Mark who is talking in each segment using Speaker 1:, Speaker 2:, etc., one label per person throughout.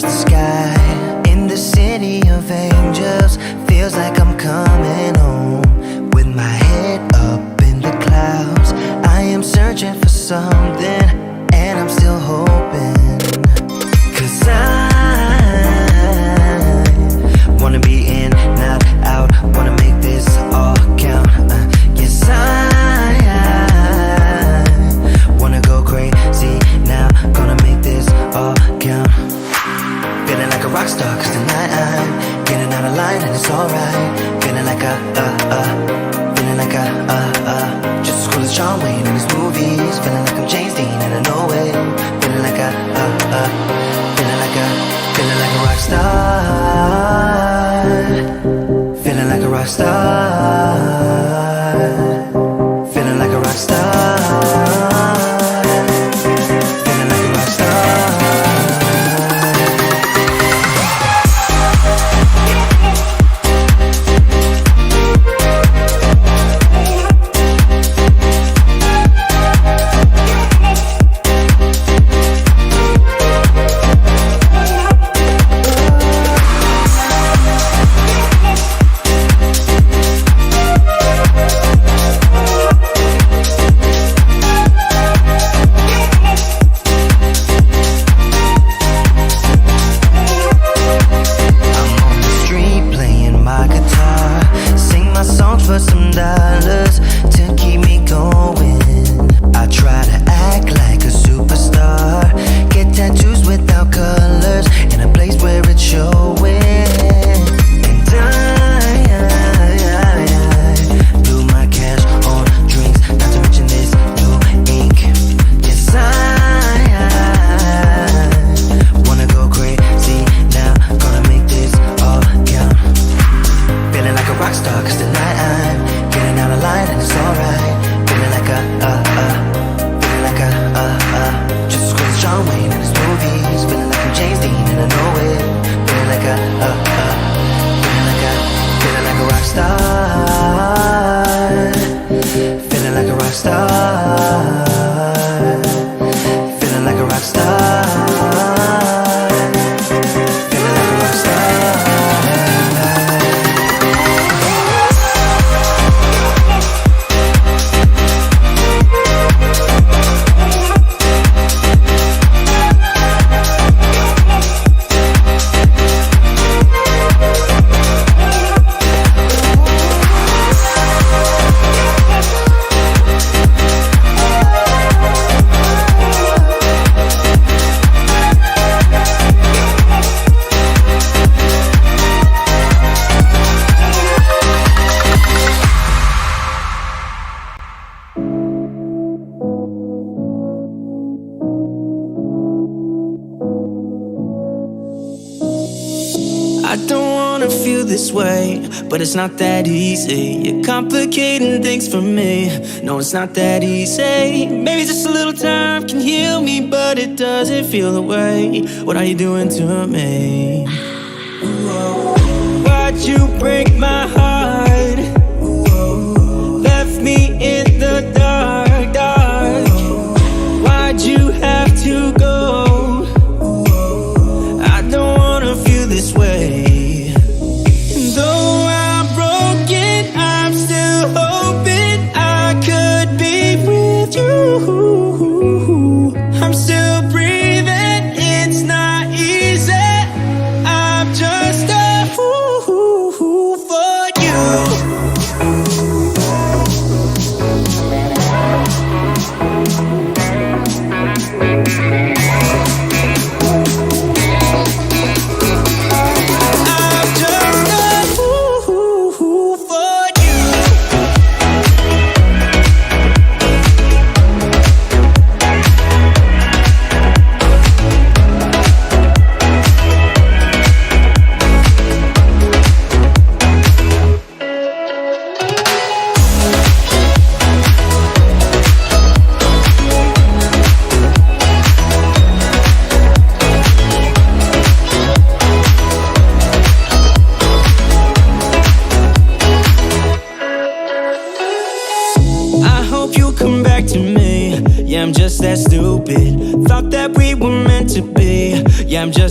Speaker 1: touch the sky. In the city of angels, feels like I'm coming home. With my head up in the clouds, I am searching for something, and I'm still hoping. 'Cause I wanna be in, not out, wanna make this all count. Yes, I wanna go crazy now, gonna make this all count. Feeling like a rock star, 'cause tonight I'm getting out of line and it's alright. Feeling like feeling like just as cool as John Wayne in his movies. Feeling like I'm James Dean and I know it. Feeling like feeling like a rock star. Feeling like a rock star. Feeling like a rock star. Feeling like a rock star.
Speaker 2: But it's not that easy. You're complicating things for me. No, it's not that easy. Maybe just a little time can heal me, but it doesn't feel the way. What are you doing to me? Why'd you break my heart? Left me in the dark, dark. Why'd you have to go? I don't wanna feel this way. Though I'm broken, I'm still hoping I could be with you. I'm still breathing, it's not easy. I'm just a fool for you.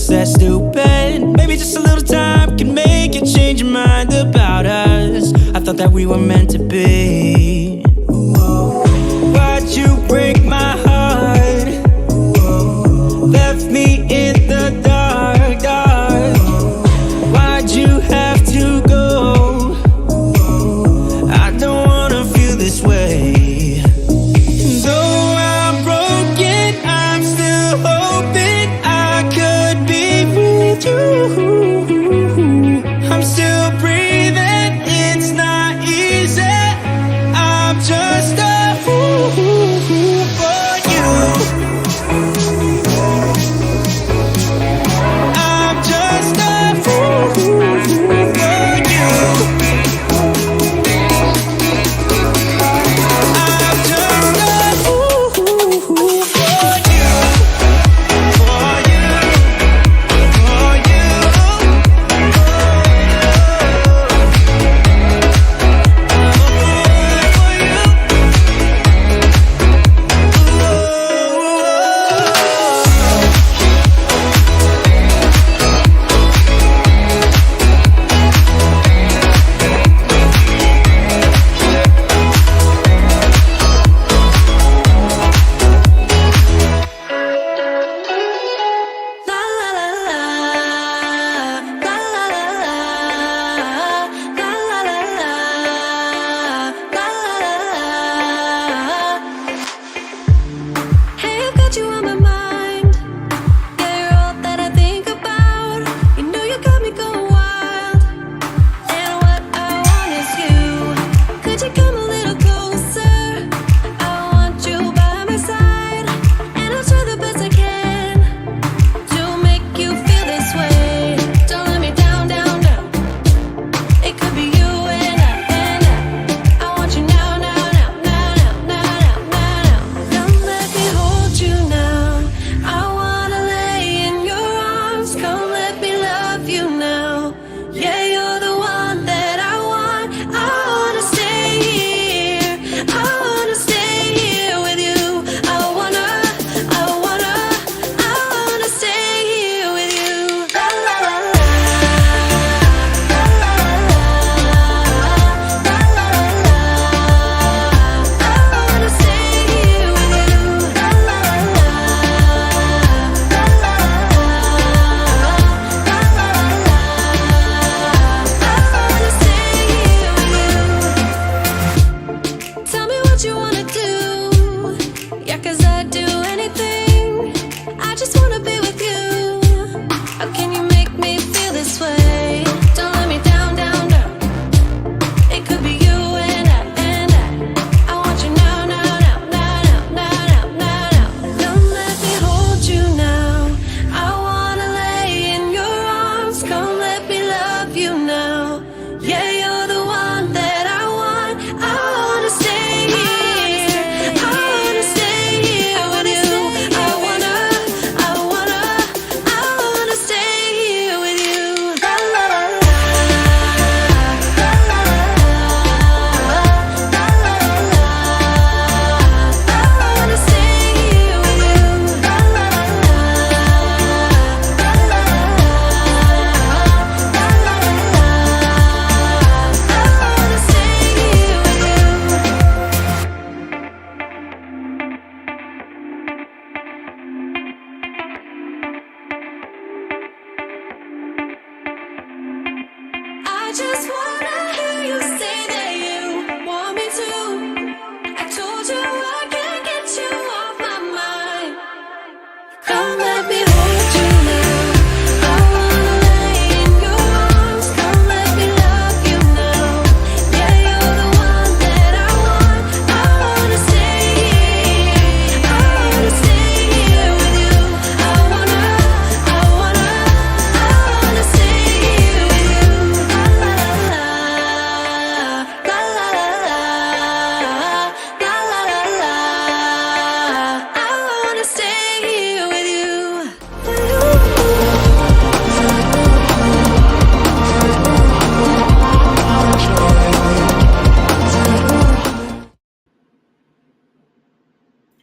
Speaker 2: that stupid? Maybe just a little time can make you change your mind about us. I thought that we were meant to be. Why'd you break my heart? Left me in the dark, dark. Why'd you have to go? I don't wanna feel this way. Though I'm broken, I'm still hoping I could be with you. I'm still breathing, it's not easy. I'm just a fool for you. I'm just a fool for you. I'm just a fool for you. For you.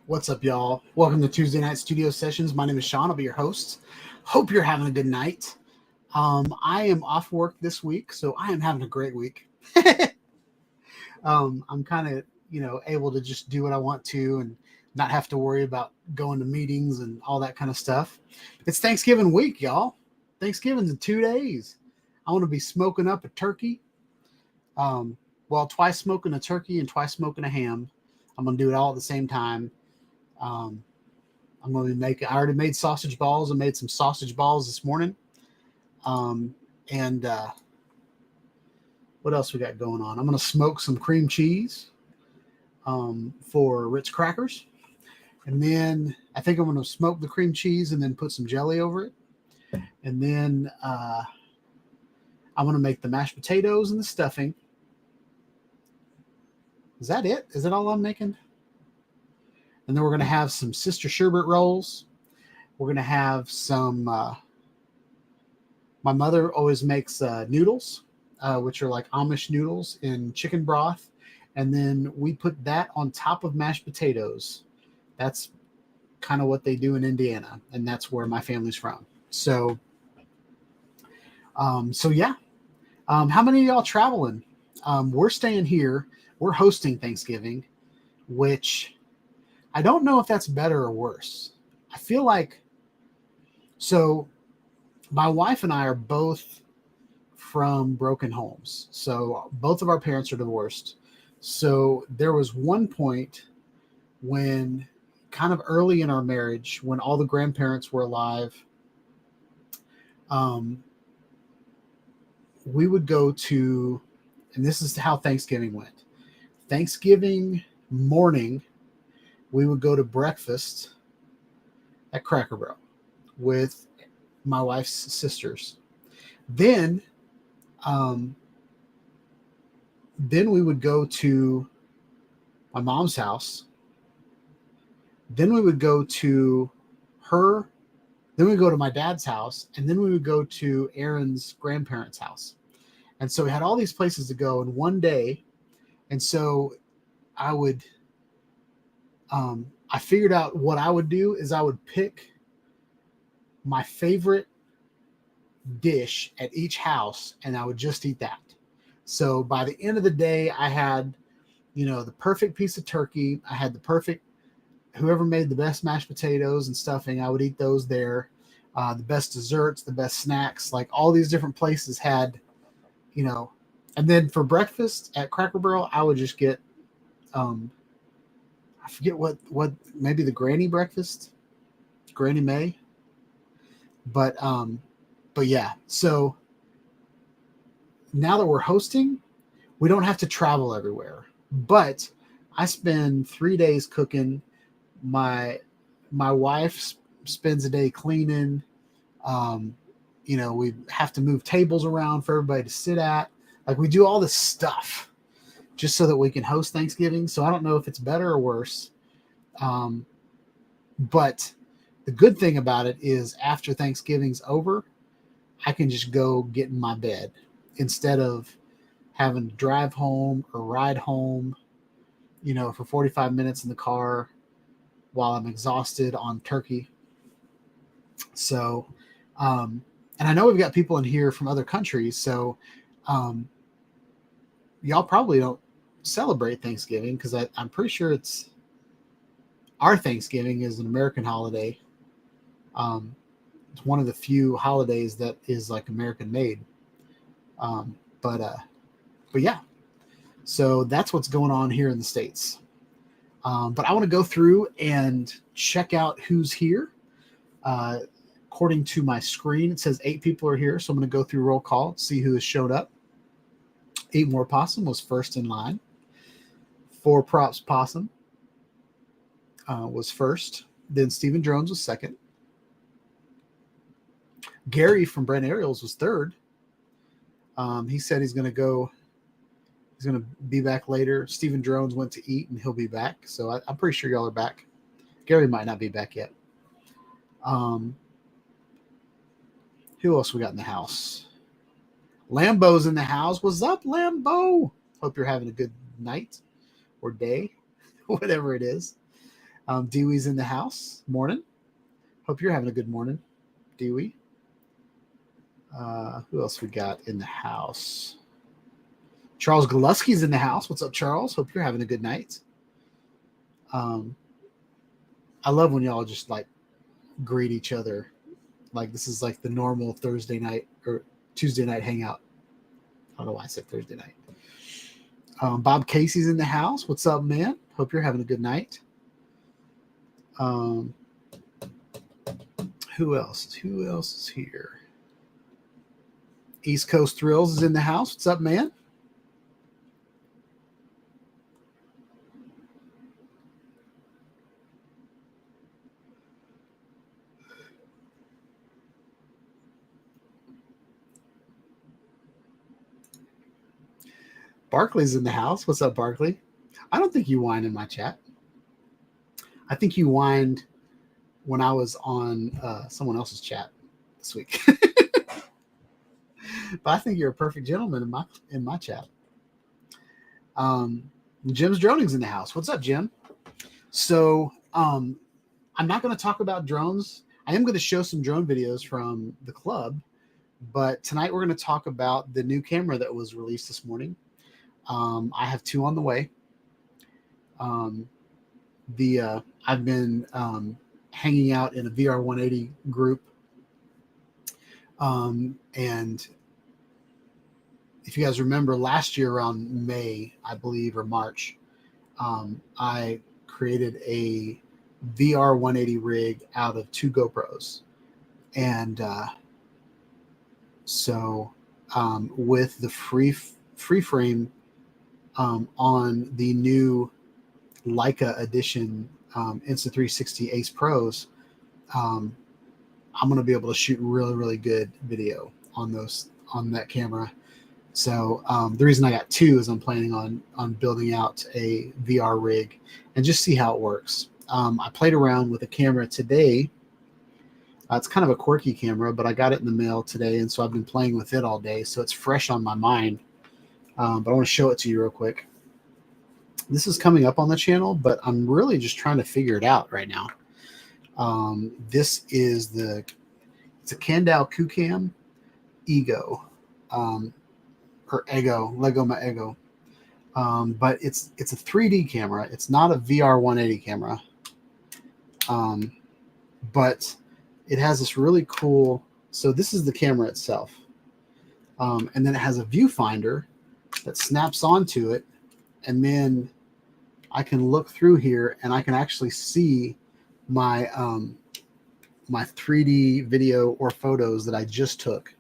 Speaker 3: What's up, y'all? Welcome to Tuesday Night Studio Sessions. My name is Sean. I'll be your host. Hope you're having a good night. I am off work this week, so I am having a great week. I'm kind of, able to just do what I want to and not have to worry about going to meetings and all that kind of stuff. It's Thanksgiving week, y'all. Thanksgiving's in 2 days. I want to be smoking up a turkey. Twice smoking a turkey and twice smoking a ham. I'm going to do it all at the same time. I'm going to be making, I already made sausage balls. I made some sausage balls this morning. And what else we got going on? I'm going to smoke some cream cheese for Ritz crackers. And then I think I'm going to smoke the cream cheese and then put some jelly over it. And then I'm going to make the mashed potatoes and the stuffing. Is that it? Is that all I'm making? And then we're going to have some Sister Sherbet rolls. We're going to have some, my mother always makes noodles, which are like Amish noodles in chicken broth. And then we put that on top of mashed potatoes. That's kind of what they do in Indiana. And that's where my family's from. So yeah. How many of y'all traveling? We're staying here. We're hosting Thanksgiving, which I don't know if that's better or worse. I feel like, so my wife and I are both from broken homes. So both of our parents are divorced. So there was one point when kind of early in our marriage, when all the grandparents were alive, we would go to, and this is how Thanksgiving went. Thanksgiving morning, we would go to breakfast at Cracker Barrel with my wife's sisters. Then we would go to my mom's house. Then we would go to her. Then we would go to my dad's house. And then we would go to Aaron's grandparents' house. And so we had all these places to go in one day. And so I would, I figured out what I would do is I would pick my favorite dish at each house and I would just eat that. So by the end of the day, I had, the perfect piece of turkey. I had the perfect, whoever made the best mashed potatoes and stuffing, I would eat those there. The best desserts, the best snacks, like all these different places had, and then for breakfast at Cracker Barrel, I would just get, I forget what maybe the Granny breakfast, Granny May. But yeah, so now that we're hosting, we don't have to travel everywhere, but I spend 3 days cooking. My wife spends a day cleaning. We have to move tables around for everybody to sit at. Like we do all this stuff just so that we can host Thanksgiving. So I don't know if it's better or worse. But the good thing about it is after Thanksgiving's over, I can just go get in my bed instead of having to drive home or ride home, for 45 minutes in the car while I'm exhausted on turkey. So, and I know we've got people in here from other countries. So, y'all probably don't celebrate Thanksgiving because I'm pretty sure it's our Thanksgiving is an American holiday. It's one of the few holidays that is like American made. But yeah, so that's what's going on here in the States. But I want to go through and check out who's here. According to my screen, it says 8 people are here. So I'm going to go through roll call, see who has showed up. 8 More Possum was first in line. 4 Props Possum was first. Then Stephen Drones was second. Gary from Brent Ariels was third. He said he's going to be back later. Stephen Drones went to eat and he'll be back. So I'm pretty sure y'all are back. Gary might not be back yet. Who else we got in the house? Lambo's in the house. What's up, Lambo? Hope you're having a good night or day, whatever it is. Dewey's in the house. Morning. Hope you're having a good morning. do we? Who else we got in the house? Charles Goluski's in the house. What's up, Charles? Hope you're having a good night. I love when y'all just like greet each other. Like this is like the normal Thursday night or Tuesday night hangout. I don't know why I said Thursday night. Bob Casey's in the house. What's up, man? Hope you're having a good night. Who else? Who else is here? East Coast Thrills is in the house. What's up, man? Barkley's in the house. What's up, Barkley? I don't think you whined in my chat. I think you whined when I was on someone else's chat this week. But I think you're a perfect gentleman in my chat. Jim's Droning's in the house. What's up, Jim? So I'm not going to talk about drones. I am going to show some drone videos from the club, but tonight we're going to talk about the new camera that was released this morning. I have 2 on the way. I've been hanging out in a VR 180 group, and if you guys remember last year around May, I believe, or March, I created a VR 180 rig out of 2 GoPros, and so with the free frame on the new Leica edition Insta360 Ace Pros, I'm going to be able to shoot really, really good video on that camera. So the reason I got 2 is I'm planning on building out a VR rig and just see how it works. I played around with a camera today. It's kind of a quirky camera, but I got it in the mail today, and so I've been playing with it all day. So it's fresh on my mind. But I want to show it to you real quick. This is coming up on the channel, but I'm really just trying to figure it out right now. This is it's a Kandao Kucam Ego, or Ego, Lego my Ego. But it's a 3D camera. It's not a VR 180 camera. But it has this really cool, so this is the camera itself. And then it has a viewfinder that snaps onto it, and then I can look through here and I can actually see my my 3D video or photos that I just took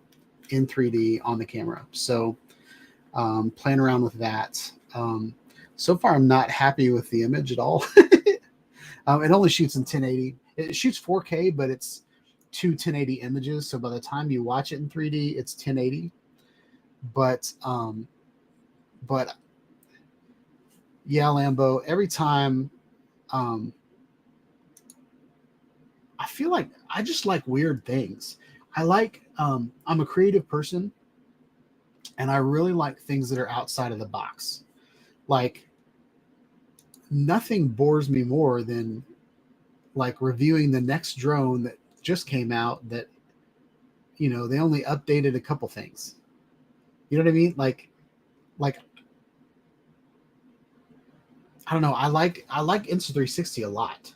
Speaker 3: in 3D on the camera. So playing around with that. So far I'm not happy with the image at all. It only shoots in 1080. It shoots 4K, but it's 2 1080 images, so by the time you watch it in 3D it's 1080. But yeah, Lambo, every time I feel like I just like weird things. I like I'm a creative person, and I really like things that are outside of the box. Like nothing bores me more than like reviewing the next drone that just came out that, you know, they only updated a couple things. You know what I mean? Like I don't know. I like Insta360 a lot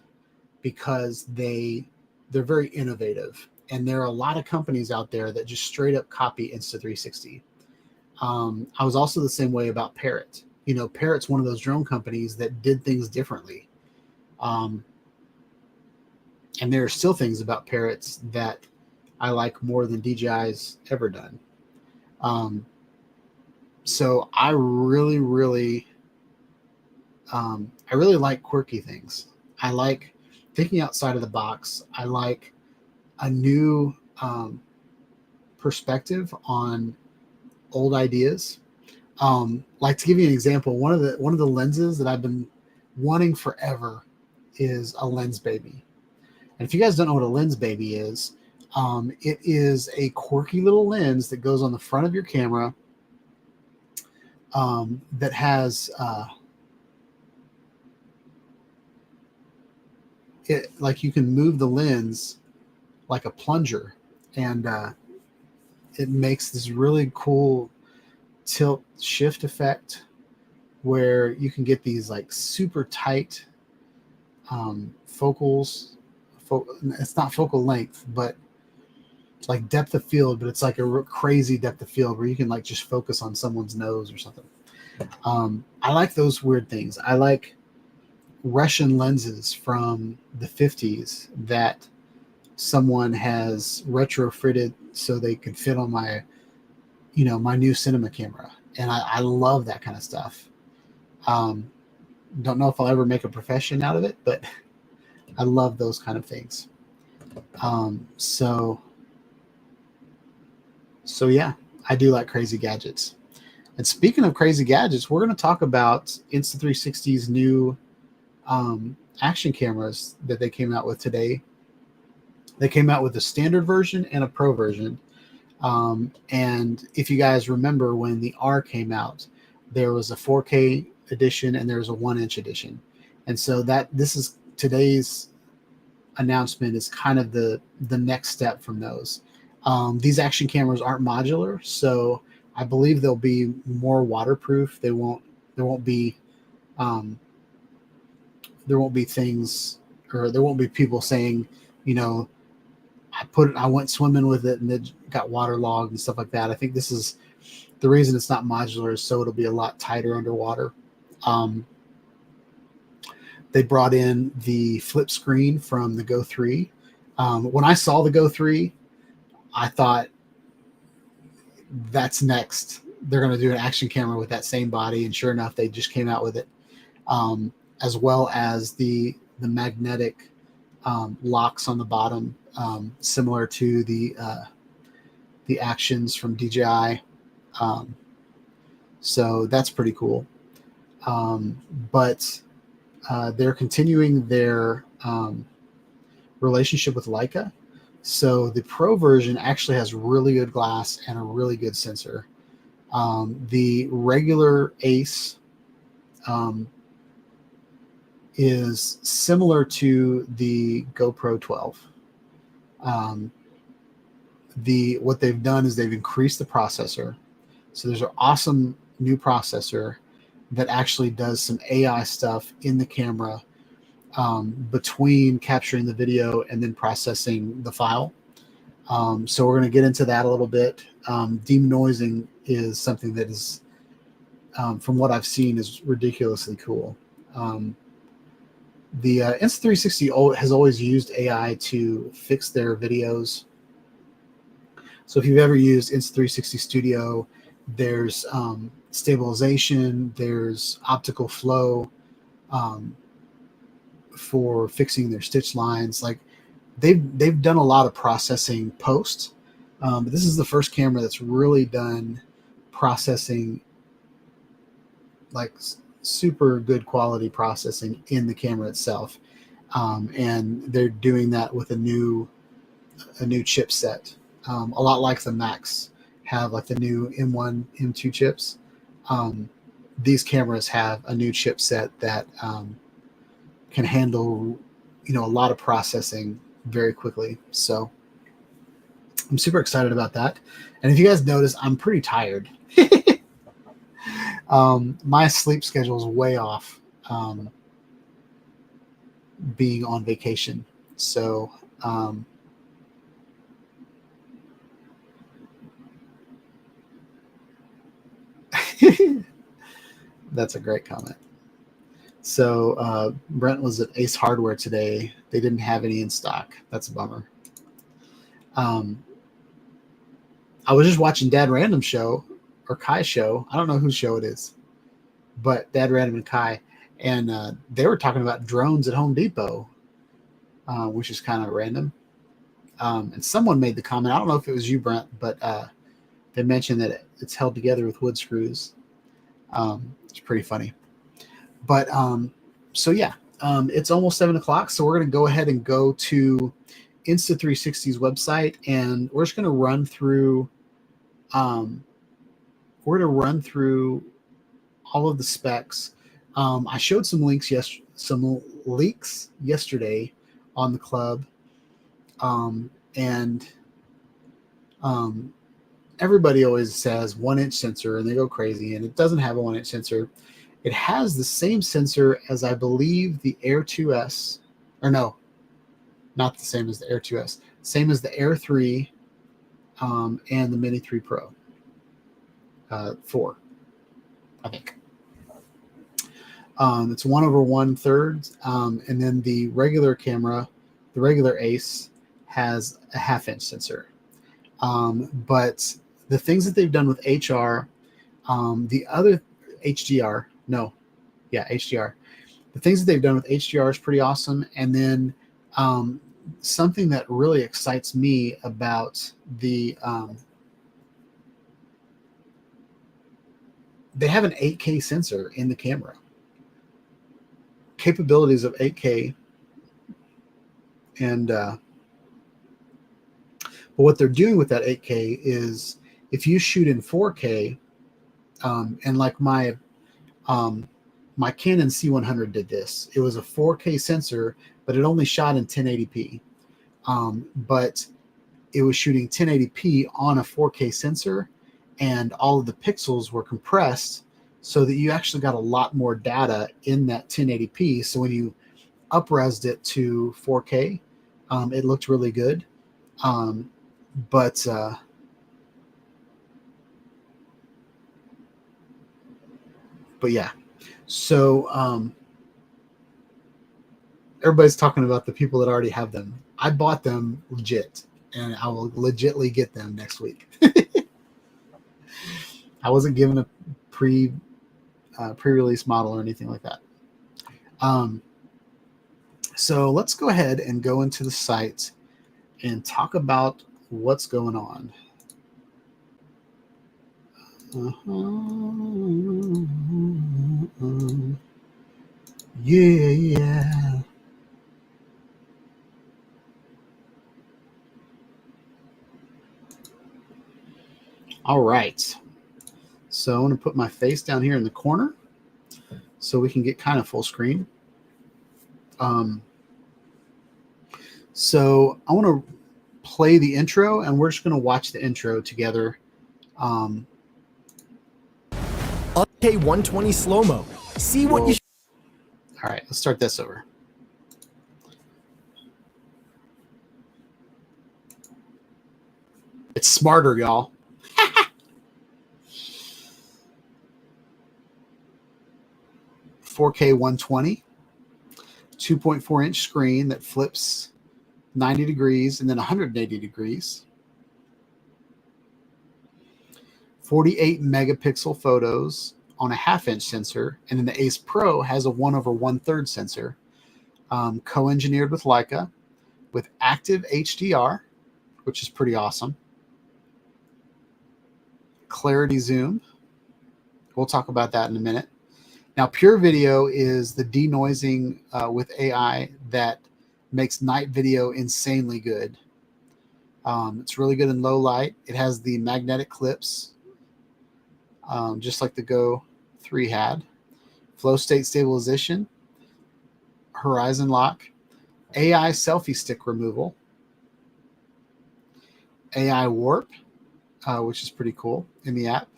Speaker 3: because they're very innovative, and there are a lot of companies out there that just straight up copy Insta360. I was also the same way about Parrot. You know, Parrot's one of those drone companies that did things differently. And there are still things about Parrots that I like more than DJI's ever done. So I really like quirky things. I like thinking outside of the box. I like a new perspective on old ideas. Like, to give you an example, one of the lenses that I've been wanting forever is a lens baby. And if you guys don't know what a lens baby is, it is a quirky little lens that goes on the front of your camera, that has it, like, you can move the lens like a plunger, and it makes this really cool tilt shift effect where you can get these like super tight focals. It's not focal length, but it's like depth of field, but it's like a crazy depth of field where you can like just focus on someone's nose or something. I like those weird things. I like Russian lenses from the 50s that someone has retrofitted so they could fit on my, my new cinema camera. And I love that kind of stuff. Don't know if I'll ever make a profession out of it, but I love those kind of things. So yeah, I do like crazy gadgets. And speaking of crazy gadgets, we're going to talk about Insta360's new action cameras that they came out with today. They came out with a standard version and a pro version. And if you guys remember when the R came out, there was a 4K edition and there's a 1-inch edition. And so this is today's announcement is kind of the next step from those. These action cameras aren't modular, so I believe they'll be more waterproof. There won't be things, or there won't be people saying, I went swimming with it and it got waterlogged and stuff like that. I think this is the reason it's not modular, is so it'll be a lot tighter underwater. They brought in the flip screen from the Go 3. When I saw the Go 3, I thought that's next. They're going to do an action camera with that same body, and sure enough, they just came out with it, as well as the magnetic locks on the bottom, similar to the actions from DJI. So that's pretty cool. But they're continuing their relationship with Leica. So the Pro version actually has really good glass and a really good sensor. The regular Ace is similar to the GoPro 12. What they've done is they've increased the processor. So there's an awesome new processor that actually does some AI stuff in the camera, between capturing the video and then processing the file. So we're going to get into that a little bit. Denoising is something that is, from what I've seen, is ridiculously cool. The Insta360 has always used AI to fix their videos. So if you've ever used Insta360 Studio, there's stabilization, there's optical flow, for fixing their stitch lines. Like they've done a lot of processing post, but this is the first camera that's really done processing, like super good quality processing in the camera itself. And they're doing that with a new chipset, a lot like the Macs have, like the new M1, M2 chips. These cameras have a new chipset that can handle, a lot of processing very quickly. So I'm super excited about that. And if you guys notice, I'm pretty tired. My sleep schedule is way off, being on vacation. So that's a great comment. So Brent was at Ace Hardware today. They didn't have any in stock. That's a bummer. I was just watching Dad Random show, or Kai show. I don't know whose show it is, but Dad Random and Kai, and they were talking about drones at Home Depot, which is kind of random. And someone made the comment, I don't know if it was you, Brent, but they mentioned that it's held together with wood screws. It's pretty funny. But so yeah, it's almost 7 o'clock. So we're going to go ahead and go to Insta360's website, and we're just going to run through, all of the specs. I showed some leaks yesterday on the club. And Um, Everybody always says 1-inch sensor and they go crazy, and it doesn't have a 1-inch sensor. It has the same sensor as, I believe, the Air 2S, or no, not the same as the Air 2S, same as the Air 3 and the Mini 3 Pro 4, I think. It's 1/1/3, and then the regular camera, the regular Ace, has a 1/2-inch sensor. But the things that they've done with HR, the other HDR, no, yeah, HDR. The things that they've done with HDR is pretty awesome. And then something that really excites me about the they have an 8K sensor in the camera. Capabilities of 8K, and but what they're doing with that 8K is, if you shoot in 4K, and like my Canon C100 did this. It was a 4K sensor, but it only shot in 1080p. But it was shooting 1080p on a 4K sensor, and all of the pixels were compressed so that you actually got a lot more data in that 1080p. So when you up-resed it to 4K, it looked really good. But yeah, so everybody's talking about the people that already have them. I bought them legit, and I will legitly get them next week. I wasn't given a pre-release model or anything like that. So let's go ahead and go into the site and talk about what's going on. Yeah. All right. So I'm going to put my face down here in the corner so we can get kind of full screen. So I want to play the intro, and we're just going to watch the intro together.
Speaker 4: Okay, 120 slow-mo. See what you...
Speaker 3: All right, let's start this over. It's smarter, y'all. 4K 120, 2.4-inch screen that flips 90 degrees and then 180 degrees. 48 megapixel photos on a 1/2-inch sensor, and then the Ace Pro has a 1/1/3 sensor, co-engineered with Leica, with active HDR, which is pretty awesome. Clarity zoom. We'll talk about that in a minute. Now, pure video is the denoising with AI that makes night video insanely good. It's really good in low light. It has the magnetic clips, just like the Go 3 had. Flow state stabilization, horizon lock, AI selfie stick removal, AI warp, which is pretty cool in the app.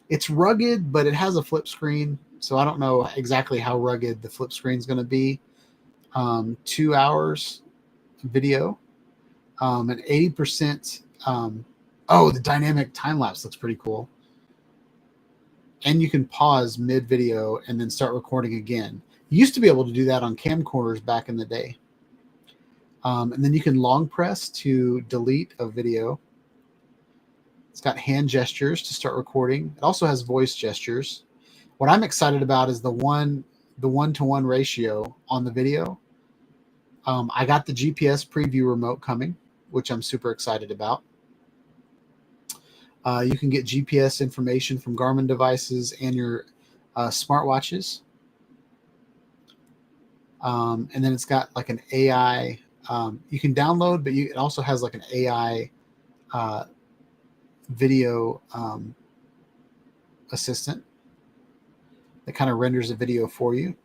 Speaker 3: It's rugged, but it has a flip screen, so I don't know exactly how rugged the flip screen is going to be. 2 hours video, and 80%. Oh, the dynamic time lapse looks pretty cool. And you can pause mid video and then start recording again. You used to be able to do that on camcorders back in the day. And then you can long press to delete a video. It's got hand gestures to start recording. It also has voice gestures. What I'm excited about is the 1-to-1 ratio on the video. I got the GPS preview remote coming, which I'm super excited about. You can get GPS information from Garmin devices and your smartwatches. And then it's got like an AI, you can download, but it also has like an AI video assistant that kind of renders a video for you.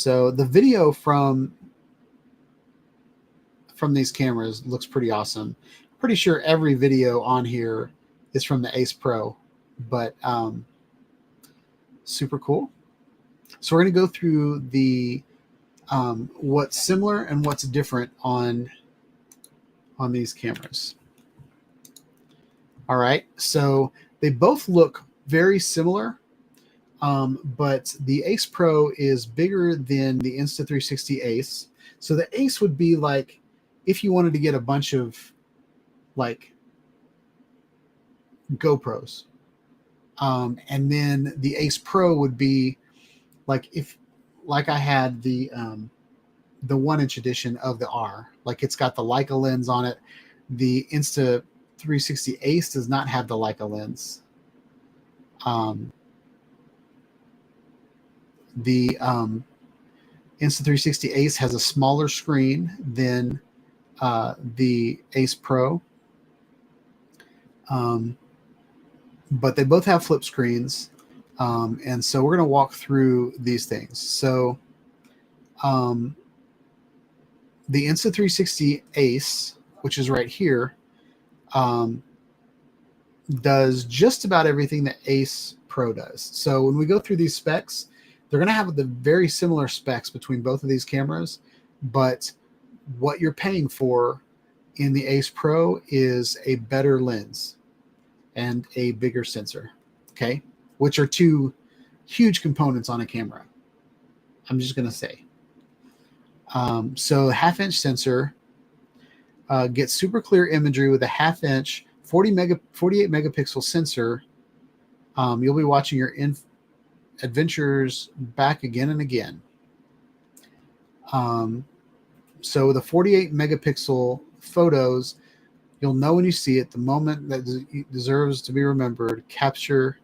Speaker 3: So the video from these cameras looks pretty awesome. Pretty sure every video on here is from the Ace Pro, but super cool. So we're going to go through the what's similar and what's different on these cameras. All right, so they both look very similar, but the Ace Pro is bigger than the Insta360 Ace. So the Ace would be like if you wanted to get a bunch of like GoPros, and then the Ace Pro would be like if I had the 1-inch edition of the R, like it's got the Leica lens on it. The Insta360 Ace does not have the Leica lens. The Insta360 Ace has a smaller screen than the Ace Pro, but they both have flip screens, and so we're going to walk through these things. So the Insta360 Ace, which is right here, does just about everything that Ace Pro does. So when we go through these specs, they're going to have the very similar specs between both of these cameras, but what you're paying for in the Ace Pro is a better lens and a bigger sensor, okay? Which are two huge components on a camera. I'm just going to say. So the 1/2-inch sensor gets super clear imagery with a 1/2-inch 48 megapixel sensor. You'll be watching your adventures back again and again. So the 48 megapixel photos, you'll know when you see it, the moment that deserves to be remembered, capture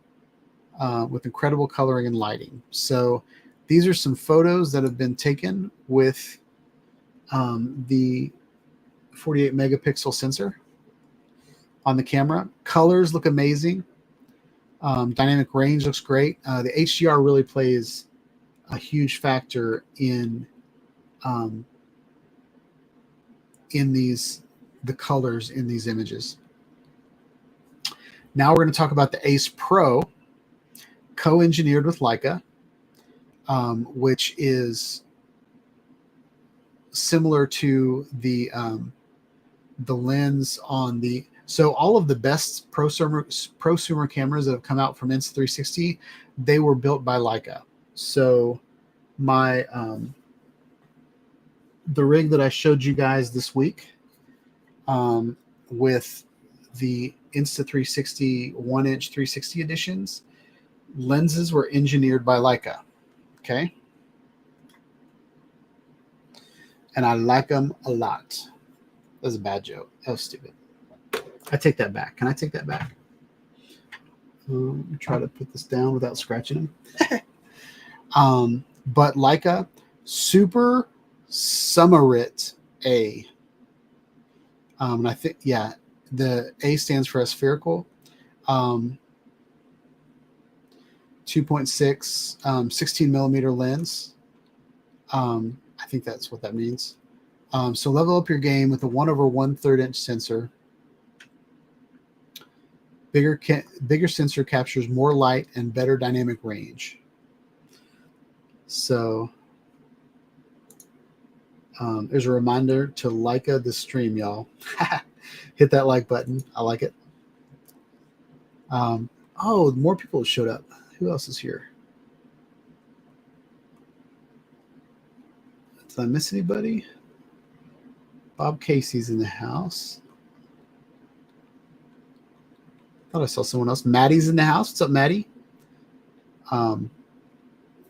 Speaker 3: with incredible coloring and lighting. So these are some photos that have been taken with the 48 megapixel sensor on the camera. Colors look amazing. Dynamic range looks great. The HDR really plays a huge factor in the colors in these images. Now we're going to talk about the Ace Pro, co-engineered with Leica, which is similar to the lens on the. So all of the best prosumer cameras that have come out from Insta360, they were built by Leica. So my the rig that I showed you guys this week with the Insta360 1-inch 360 editions, lenses were engineered by Leica. Okay. And I like them a lot. That was a bad joke. That was stupid. I take that back. Can I take that back? Try to put this down without scratching them. But Leica Super Summerit A. And I think, yeah, the A stands for aspherical. 2.6, 16 millimeter lens. I think that's what that means. So level up your game with a 1/1/3 inch sensor. Bigger sensor captures more light and better dynamic range. So there's a reminder to Leica the stream, y'all. Hit that like button. I like it. Oh, more people showed up. Who else is here? Did I miss anybody? Bob Casey's in the house. Thought I saw someone else. Maddie's in the house. What's up, Maddie?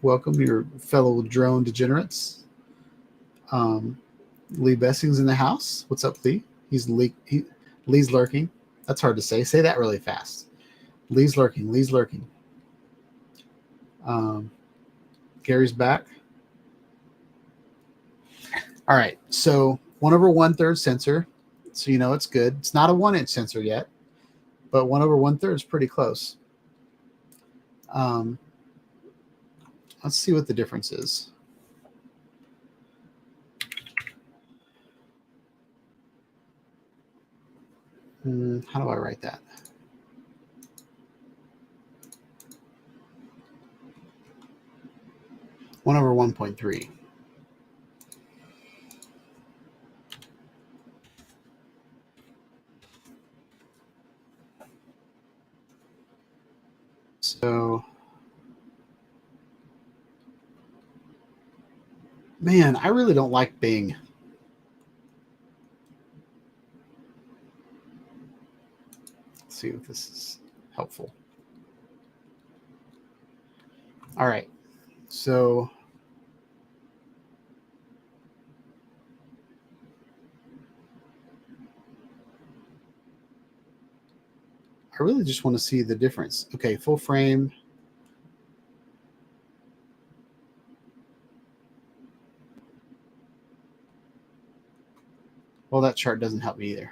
Speaker 3: Welcome, your fellow drone degenerates. Lee Bessing's in the house. What's up, Lee? Lee's lurking. That's hard to say. Say that really fast. Lee's lurking. Lee's lurking. Gary's back. All right. So 1/1/3 sensor. So you know it's good. It's not a 1-inch sensor yet, but 1/1/3 is pretty close. Let's see what the difference is. How do I write that? One over 1.3. So, man, I really don't like Bing. Let's see if this is helpful. All right. So, I really just want to see the difference. Okay, full frame. Well, that chart doesn't help me either.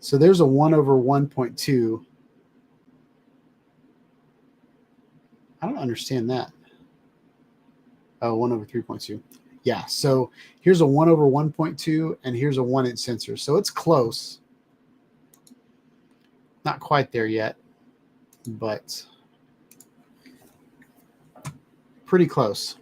Speaker 3: So there's a 1 over 1.2. I don't understand that. Oh, 1 over 3.2. Yeah, so here's a 1 over 1.2, and here's a 1-inch sensor. So it's close. Not quite there yet, but pretty close.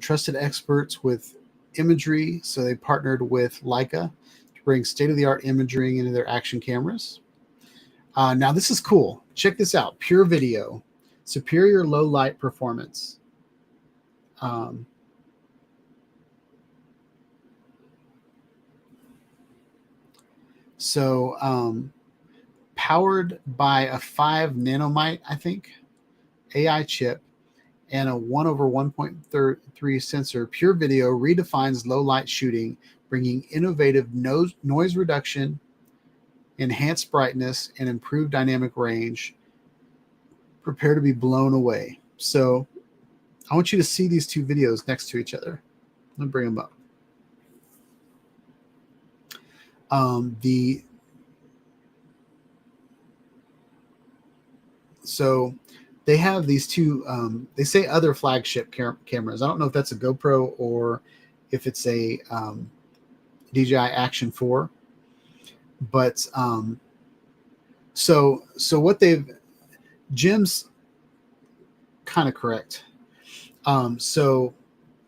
Speaker 3: Trusted experts with imagery. So they partnered with Leica to bring state-of-the-art imaging into their action cameras. Now this is cool. Check this out. Pure video, superior low light performance. Powered by a 5 nanomite, I think, AI chip and a 1 over 1.3 sensor, Pure Video redefines low light shooting, bringing innovative noise reduction, enhanced brightness, and improved dynamic range. Prepare to be blown away. So I want you to see these two videos next to each other. Let me bring them up. So they have these two, they say other flagship cameras. I don't know if that's a GoPro or if it's a DJI Action 4. But so what Jim's kind of correct. So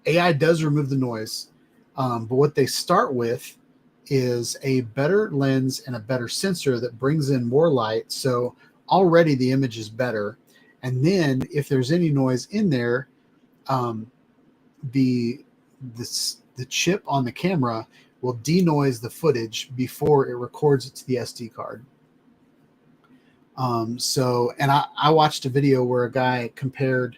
Speaker 3: AI does remove the noise, but what they start with is a better lens and a better sensor that brings in more light. So already the image is better. And then if there's any noise in there, the chip on the camera will denoise the footage before it records it to the SD card. And I watched a video where a guy compared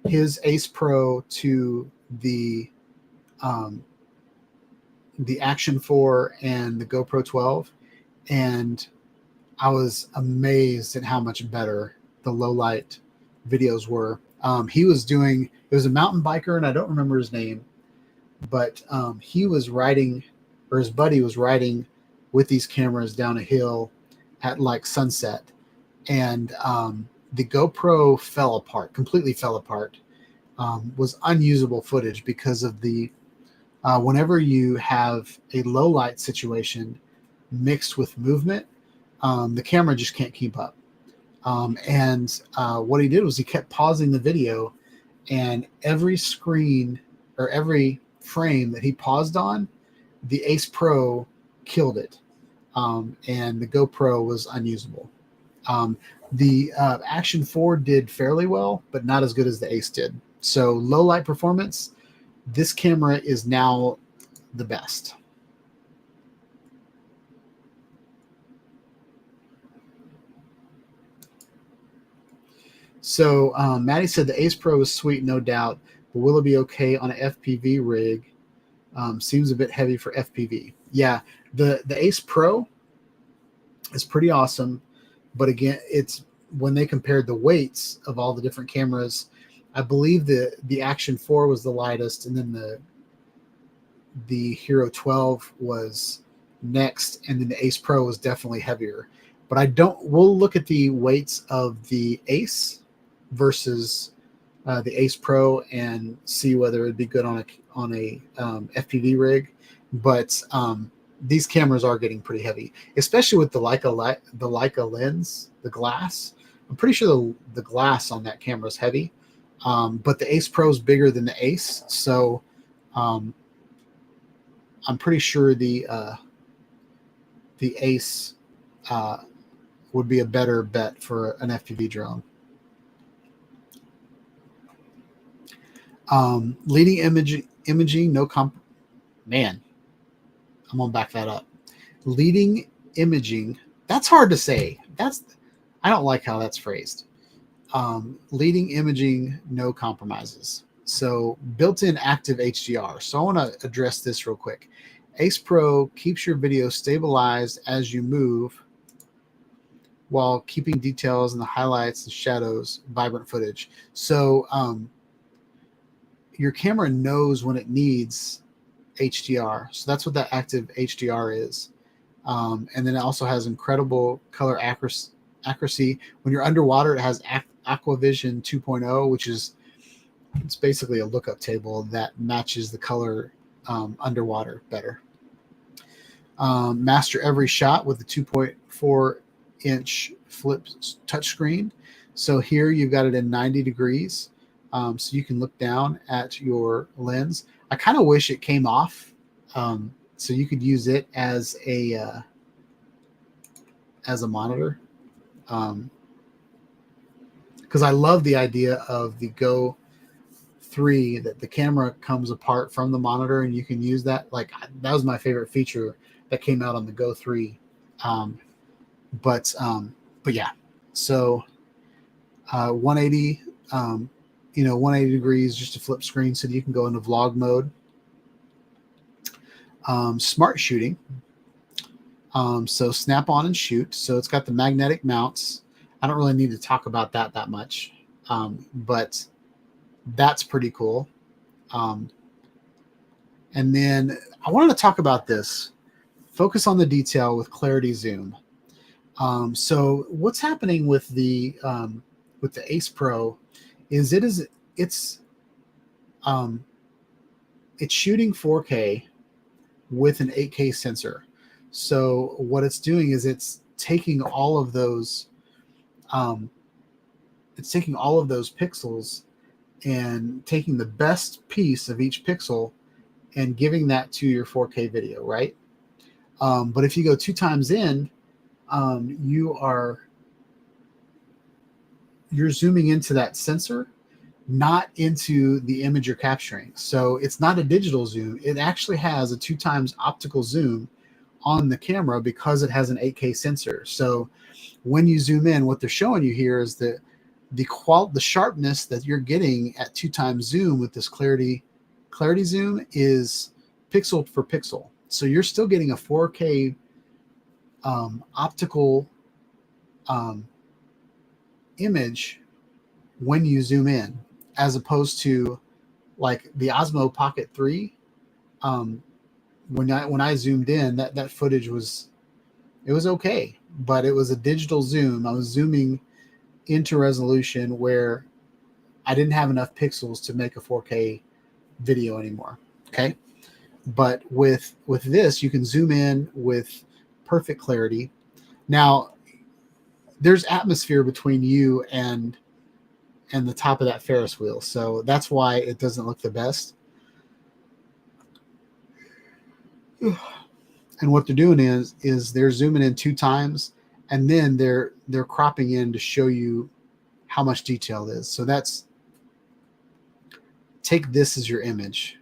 Speaker 3: his Ace Pro to the Action 4 and the GoPro 12, and I was amazed at how much better the low light videos were. He was doing, it was a mountain biker, and I don't remember his name, but he was riding, or his buddy was riding with these cameras down a hill at like sunset, and the GoPro fell apart, completely fell apart. Was unusable footage because of the whenever you have a low light situation mixed with movement, the camera just can't keep up. And what he did was he kept pausing the video, and every screen or every frame that he paused on, the Ace Pro killed it, and the GoPro was unusable. The Action 4 did fairly well, but not as good as the Ace did. So low light performance, this camera is now the best. So Maddie said the Ace Pro is sweet, no doubt, but will it be okay on an FPV rig? Seems a bit heavy for FPV. Yeah, the Ace Pro is pretty awesome, but again, it's when they compared the weights of all the different cameras, I believe the Action 4 was the lightest, and then the Hero 12 was next, and then the Ace Pro was definitely heavier. But we'll look at the weights of the Ace versus the Ace Pro and see whether it'd be good on a FPV rig. But these cameras are getting pretty heavy, especially with the Leica lens, the glass. I'm pretty sure the glass on that camera is heavy, but the Ace Pro is bigger than the Ace, so I'm pretty sure the Ace would be a better bet for an FPV drone. Leading imaging, no comp. Man, I'm gonna back that up. Leading imaging. That's hard to say. I don't like how that's phrased. Leading imaging, no compromises. So built-in active HDR. So I want to address this real quick. Ace Pro keeps your video stabilized as you move while keeping details and the highlights and shadows vibrant footage. So your camera knows when it needs HDR. So that's what that active HDR is. And then it also has incredible color accuracy. When you're underwater, it has Aquavision 2.0, which is it's basically a lookup table that matches the color underwater better. Master every shot with the 2.4-inch flip touchscreen. So here you've got it in 90 degrees. So you can look down at your lens. I kind of wish it came off, so you could use it as a monitor. Because I love the idea of the Go 3, that the camera comes apart from the monitor and you can use that. Like, that was my favorite feature that came out on the Go 3. But yeah, so 180. 180 degrees, just a flip screen so that you can go into vlog mode. Smart shooting. So snap on and shoot. So it's got the magnetic mounts. I don't really need to talk about that much, but that's pretty cool. And then I wanted to talk about this. Focus on the detail with clarity zoom. So what's happening with the Ace Pro is it's shooting 4K with an 8K sensor. So what it's doing is it's taking all of those pixels and taking the best piece of each pixel and giving that to your 4K video, right? But if you go 2 times in, you're zooming into that sensor, not into the image you're capturing. So it's not a digital zoom. It actually has a 2 times optical zoom on the camera because it has an 8K sensor. So when you zoom in, what they're showing you here is that the sharpness that you're getting at 2 times zoom with this clarity zoom is pixel for pixel. So you're still getting a 4K optical image when you zoom in, as opposed to like the Osmo Pocket 3. When I zoomed in, that footage was okay, but it was a digital zoom. I was zooming into resolution where I didn't have enough pixels to make a 4K video anymore. Okay, but with this, you can zoom in with perfect clarity. Now, there's atmosphere between you and the top of that Ferris wheel, so that's why it doesn't look the best. And what they're doing is they're zooming in 2 times, and then they're cropping in to show you how much detail it is. So take this as your image,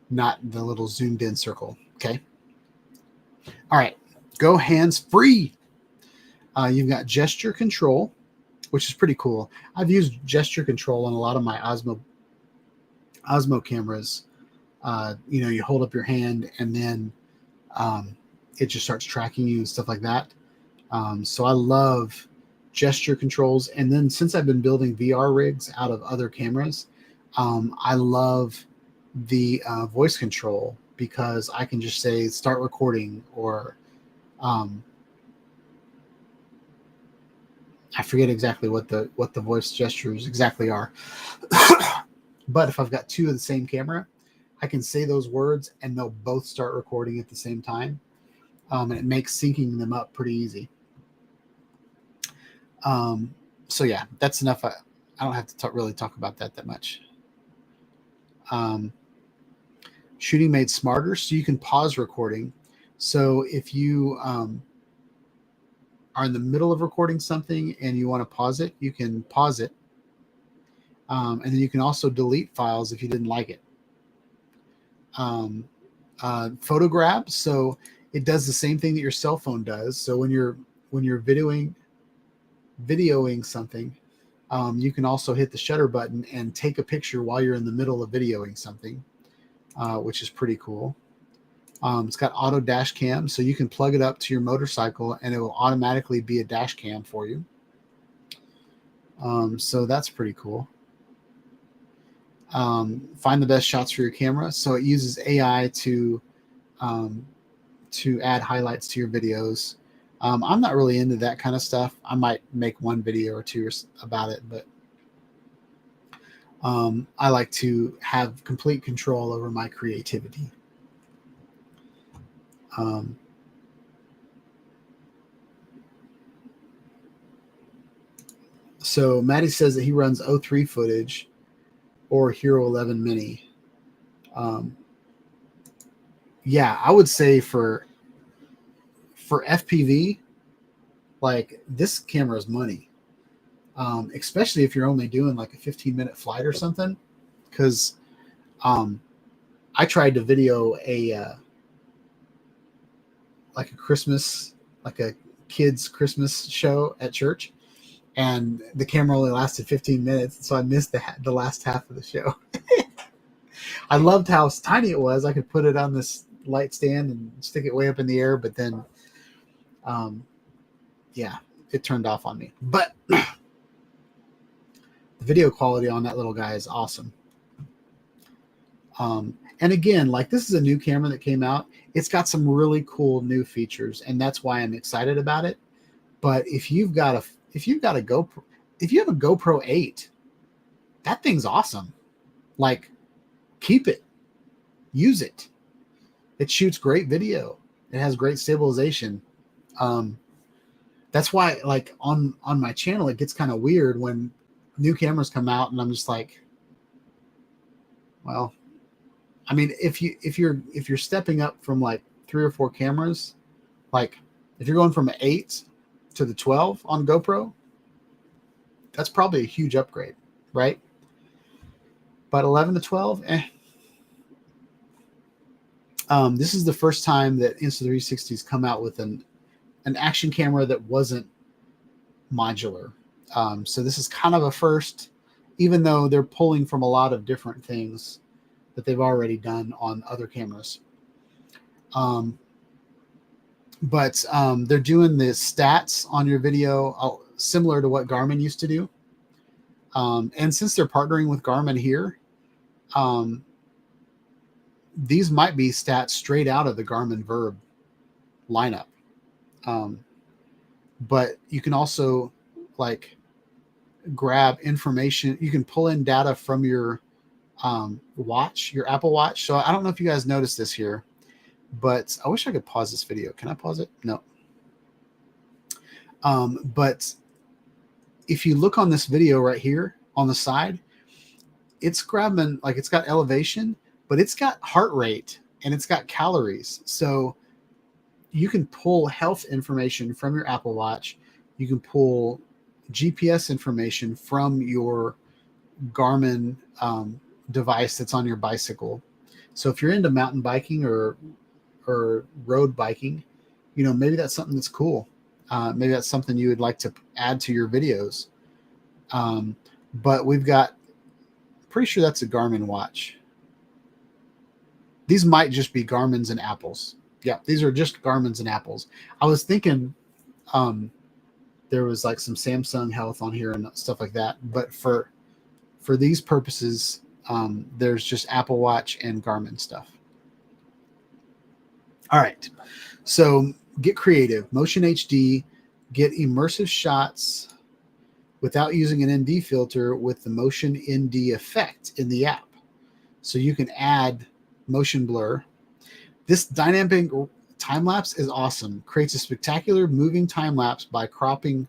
Speaker 3: not the little zoomed in circle. Okay. All right, go hands free. You've got gesture control, which is pretty cool. I've used gesture control on a lot of my Osmo cameras. You hold up your hand and then it just starts tracking you and stuff like that. So I love gesture controls. And then since I've been building VR rigs out of other cameras, I love the voice control, because I can just say start recording, or I forget exactly what the voice gestures exactly are. But if I've got two of the same camera, I can say those words and they'll both start recording at the same time. And it makes syncing them up pretty easy. So yeah, that's enough. I don't have to really talk about that much. Shooting made smarter, so you can pause recording. So if you are in the middle of recording something and you want to pause it, you can pause it. And then you can also delete files if you didn't like it. Photo grab, so it does the same thing that your cell phone does. So when you're videoing something, you can also hit the shutter button and take a picture while you're in the middle of videoing something, which is pretty cool. It's got auto dash cam, so you can plug it up to your motorcycle and it will automatically be a dash cam for you. So that's pretty cool. Find the best shots for your camera. So it uses AI to add highlights to your videos. I'm not really into that kind of stuff. I might make one video or two about it, but I like to have complete control over my creativity. So Maddie says that he runs 03 footage or Hero 11 Mini. Yeah, I would say for FPV, like this camera is money. Especially if you're only doing like a 15-minute flight or something. Because I tried to video a kid's Christmas show at church, and the camera only lasted 15 minutes, so I missed the last half of the show. I loved how tiny it was. I could put it on this light stand and stick it way up in the air, but then yeah, it turned off on me. But the video quality on that little guy is awesome. And again, like this is a new camera that came out. It's got some really cool new features, and that's why I'm excited about it. But if you have a GoPro 8, that thing's awesome. Like, keep it, use it. It shoots great video. It has great stabilization. That's why, like on my channel, it gets kind of weird when new cameras come out, and I'm just like, well, I mean, if you're stepping up from like 3 or 4 cameras, like if you're going from an 8 to the 12 on GoPro, that's probably a huge upgrade, right? But 11 to 12, this is the first time that Insta360's come out with an action camera that wasn't modular. So this is kind of a first, even though they're pulling from a lot of different things that they've already done on other cameras. But they're doing the stats on your video similar to what Garmin used to do. And since they're partnering with Garmin here, these might be stats straight out of the Garmin Verb lineup. But you can also like grab information. You can pull in data from your watch, your Apple Watch. So I don't know if you guys noticed this here, but I wish I could pause this video. Can I pause it? No. But if you look on this video right here on the side, it's grabbing, like it's got elevation, but it's got heart rate and it's got calories. So you can pull health information from your Apple Watch. You can pull GPS information from your Garmin device that's on your bicycle. So if you're into mountain biking or road biking, you know, maybe that's something that's cool. Maybe that's something you would like to add to your videos. But we've got, pretty sure that's a Garmin watch. These might just be Garmin's and Apples. Yeah, these are just Garmin's and Apples. I was thinking there was like some Samsung health on here and stuff like that. But for these purposes, there's just Apple Watch and Garmin stuff. All right. So get creative. Motion HD, get immersive shots. without using an ND filter with the motion ND effect in the app. So you can add motion blur. This dynamic time lapse is awesome. Creates a spectacular moving time lapse by cropping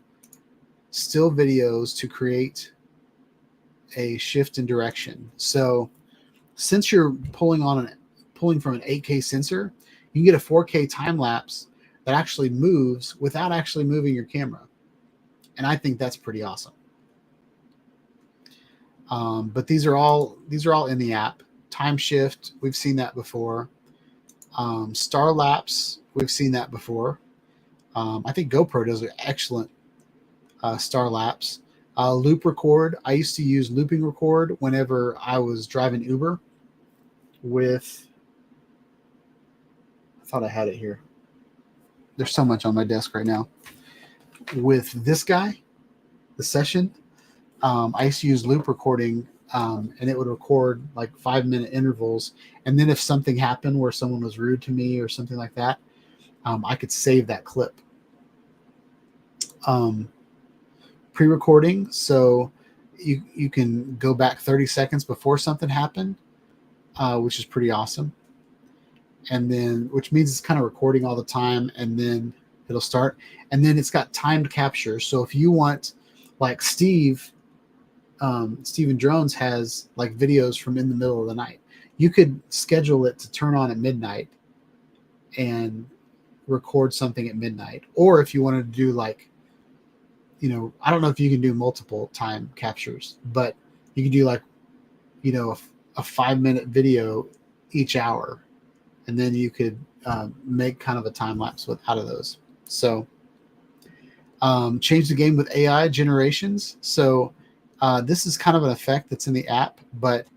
Speaker 3: still videos to create a shift in direction. So since you're pulling from an 8K sensor, you can get a 4K time lapse that actually moves without actually moving your camera. And I think that's pretty awesome. But these are all in the app. Time shift, we've seen that before. Star lapse, we've seen that before. I think GoPro does an excellent star lapse. Loop record, I used to use looping record whenever I was driving Uber with, I thought I had it here. There's so much on my desk right now. With this guy, the Session, I used to use loop recording, and it would record like 5-minute intervals. And then if something happened where someone was rude to me or something like that, I could save that clip. Pre-recording, so you can go back 30 seconds before something happened, which is pretty awesome. And then, which means it's kind of recording all the time, and then it'll start. And then it's got timed capture. So if you want, like Steven Drones has like videos from in the middle of the night. You could schedule it to turn on at midnight and record something at midnight. Or if you wanted to do like, I don't know if you can do multiple time captures, but you can do like, a 5-minute video each hour. And then you could make kind of a time lapse out of those. So change the game with AI generations. So this is kind of an effect that's in the app, but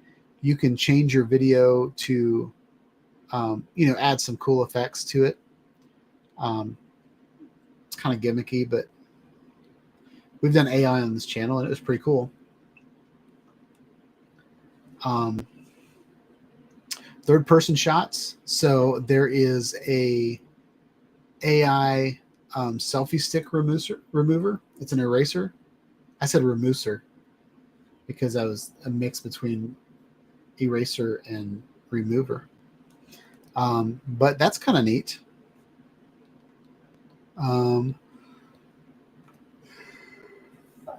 Speaker 3: you can change your video to, add some cool effects to it. It's kind of gimmicky, but we've done AI on this channel and it was pretty cool. Third person shots. So there is a AI selfie stick remover. It's an eraser. I said remover because that was a mix between eraser and remover. But that's kind of neat.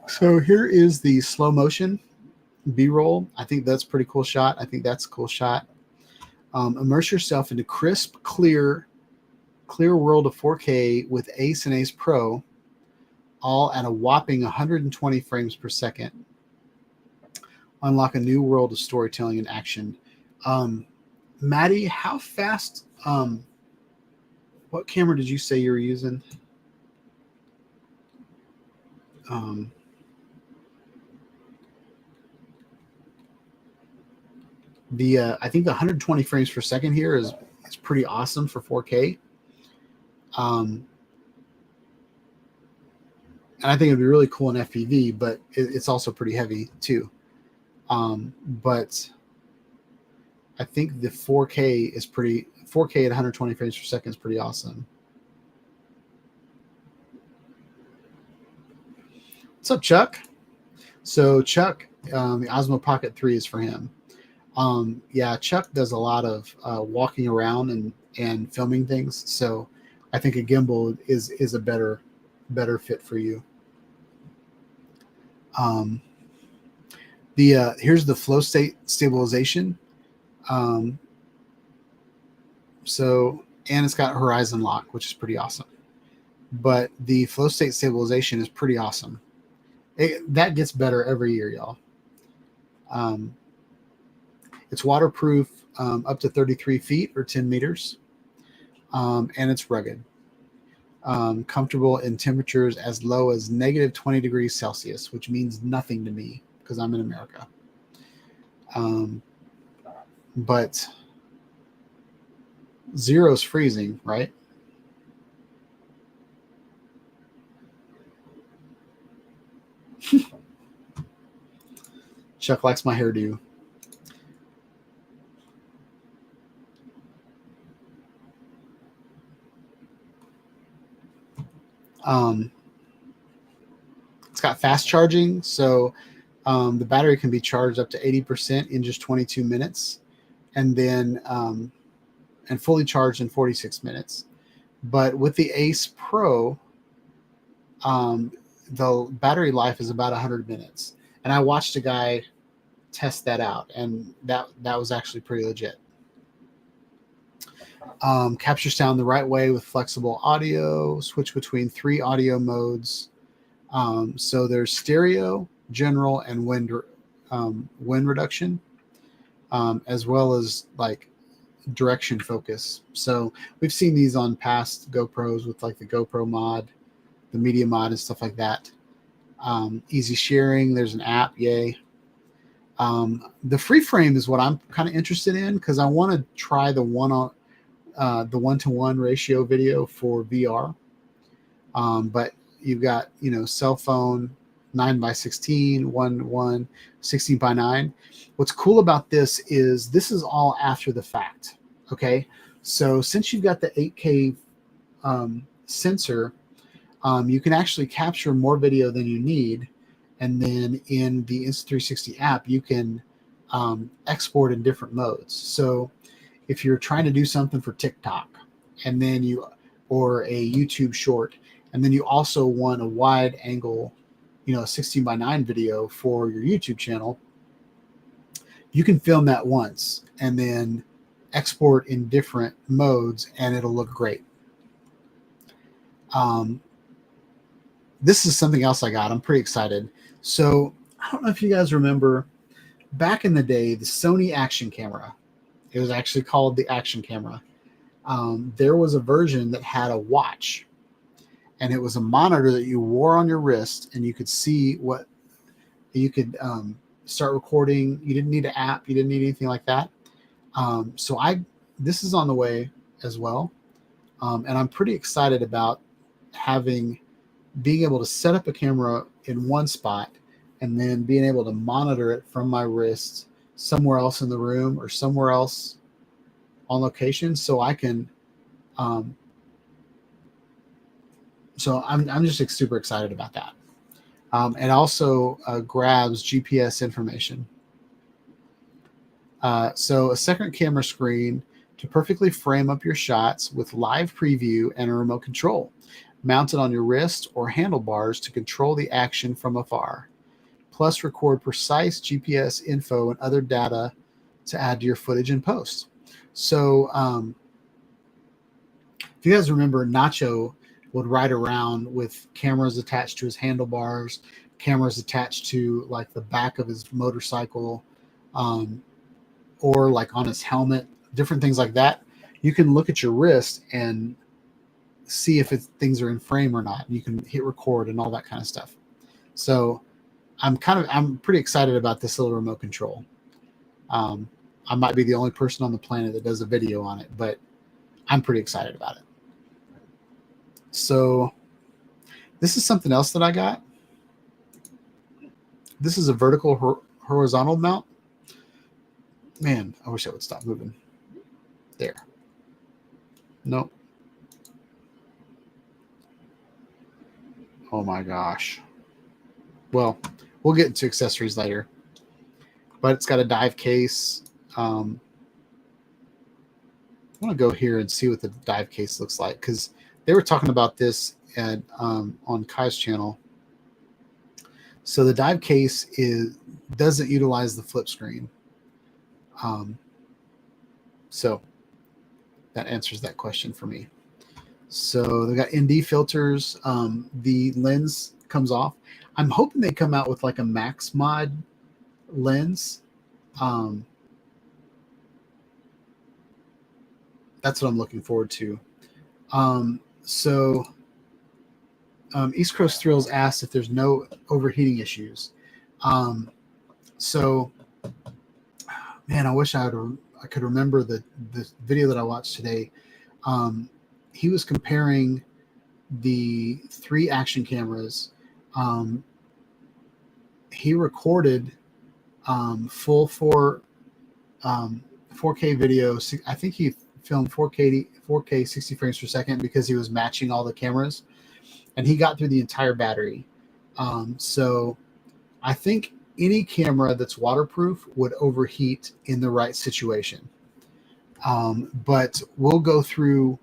Speaker 3: So here is the slow motion B-roll. I think that's a pretty cool shot. I think that's a cool shot. Immerse yourself into crisp, clear world of 4K with Ace and Ace Pro, all at a whopping 120 frames per second. Unlock a new world of storytelling and action. Maddie, how fast? What camera did you say you were using? I think the 120 frames per second here is pretty awesome for 4K. And I think it'd be really cool in FPV, but it's also pretty heavy too. But I think the 4K at 120 frames per second is pretty awesome. What's up, Chuck? So Chuck, the Osmo Pocket 3 is for him. Yeah, Chuck does a lot of walking around and filming things. So I think a gimbal is a better fit for you. Here's the flow state stabilization. So, and it's got horizon lock, which is pretty awesome. But the flow state stabilization is pretty awesome. That gets better every year, y'all. It's waterproof up to 33 feet or 10 meters. And it's rugged. Comfortable in temperatures as low as negative 20 degrees Celsius, which means nothing to me because I'm in America. But zero's freezing, right? Chuck likes my hairdo. It's got fast charging, so the battery can be charged up to 80% in just 22 minutes, and then and fully charged in 46 minutes. But with the Ace Pro, the battery life is about 100 minutes. And I watched a guy test that out, and that was actually pretty legit. Capture sound the right way with flexible audio, switch between 3 audio modes. So there's stereo, general, and wind reduction, as well as like direction focus. So we've seen these on past GoPros with like the GoPro mod, the media mod, and stuff like that. Easy sharing. There's an app. Yay. The free frame is what I'm kind of interested in, because I want to try the 1-to-1 ratio video for VR. But you've got, cell phone 9:16, 1:1, 16:9. What's cool about this is all after the fact. Okay. So since you've got the 8K sensor, you can actually capture more video than you need. And then in the Insta360 app, you can export in different modes. So if you're trying to do something for TikTok, and then or a YouTube short, and then you also want a wide angle, 16:9 video for your YouTube channel, you can film that once and then export in different modes, and it'll look great. This is something else I got. I'm pretty excited. So I don't know if you guys remember back in the day, the Sony action camera. It was actually called the action camera. There was a version that had a watch, and it was a monitor that you wore on your wrist, and you could see what you could start recording. You didn't need an app. You didn't need anything like that. This is on the way as well. And I'm pretty excited about being able to set up a camera in one spot and then being able to monitor it from my wrist somewhere else in the room or somewhere else on location, so I can so I'm just super excited about that. It also grabs GPS information. So a second camera screen to perfectly frame up your shots with live preview and a remote control, mounted on your wrist or handlebars to control the action from afar. Plus record precise GPS info and other data to add to your footage in post. So if you guys remember, Nacho would ride around with cameras attached to his handlebars, cameras attached to like the back of his motorcycle, or like on his helmet, different things like that. You can look at your wrist and see if things are in frame or not. You can hit record and all that kind of stuff. So I'm pretty excited about this little remote control. I might be the only person on the planet that does a video on it, but I'm pretty excited about it. So this is something else that I got. This is a vertical horizontal mount. Man, I wish I would stop moving. There. Nope. Oh my gosh. Well, we'll get into accessories later. But it's got a dive case. I want to go here and see what the dive case looks like, because they were talking about this on Kai's channel. So the dive case doesn't utilize the flip screen. So that answers that question for me. So they got ND filters. The lens comes off. I'm hoping they come out with like a max mod lens. That's what I'm looking forward to. East Coast Thrills asked if there's no overheating issues. So, man, I wish I could remember the video that I watched today. He was comparing the 3 action cameras. He recorded full 4K video. I think he filmed 4K 60 frames per second because he was matching all the cameras, and he got through the entire battery So I think any camera that's waterproof would overheat in the right situation. But we'll go through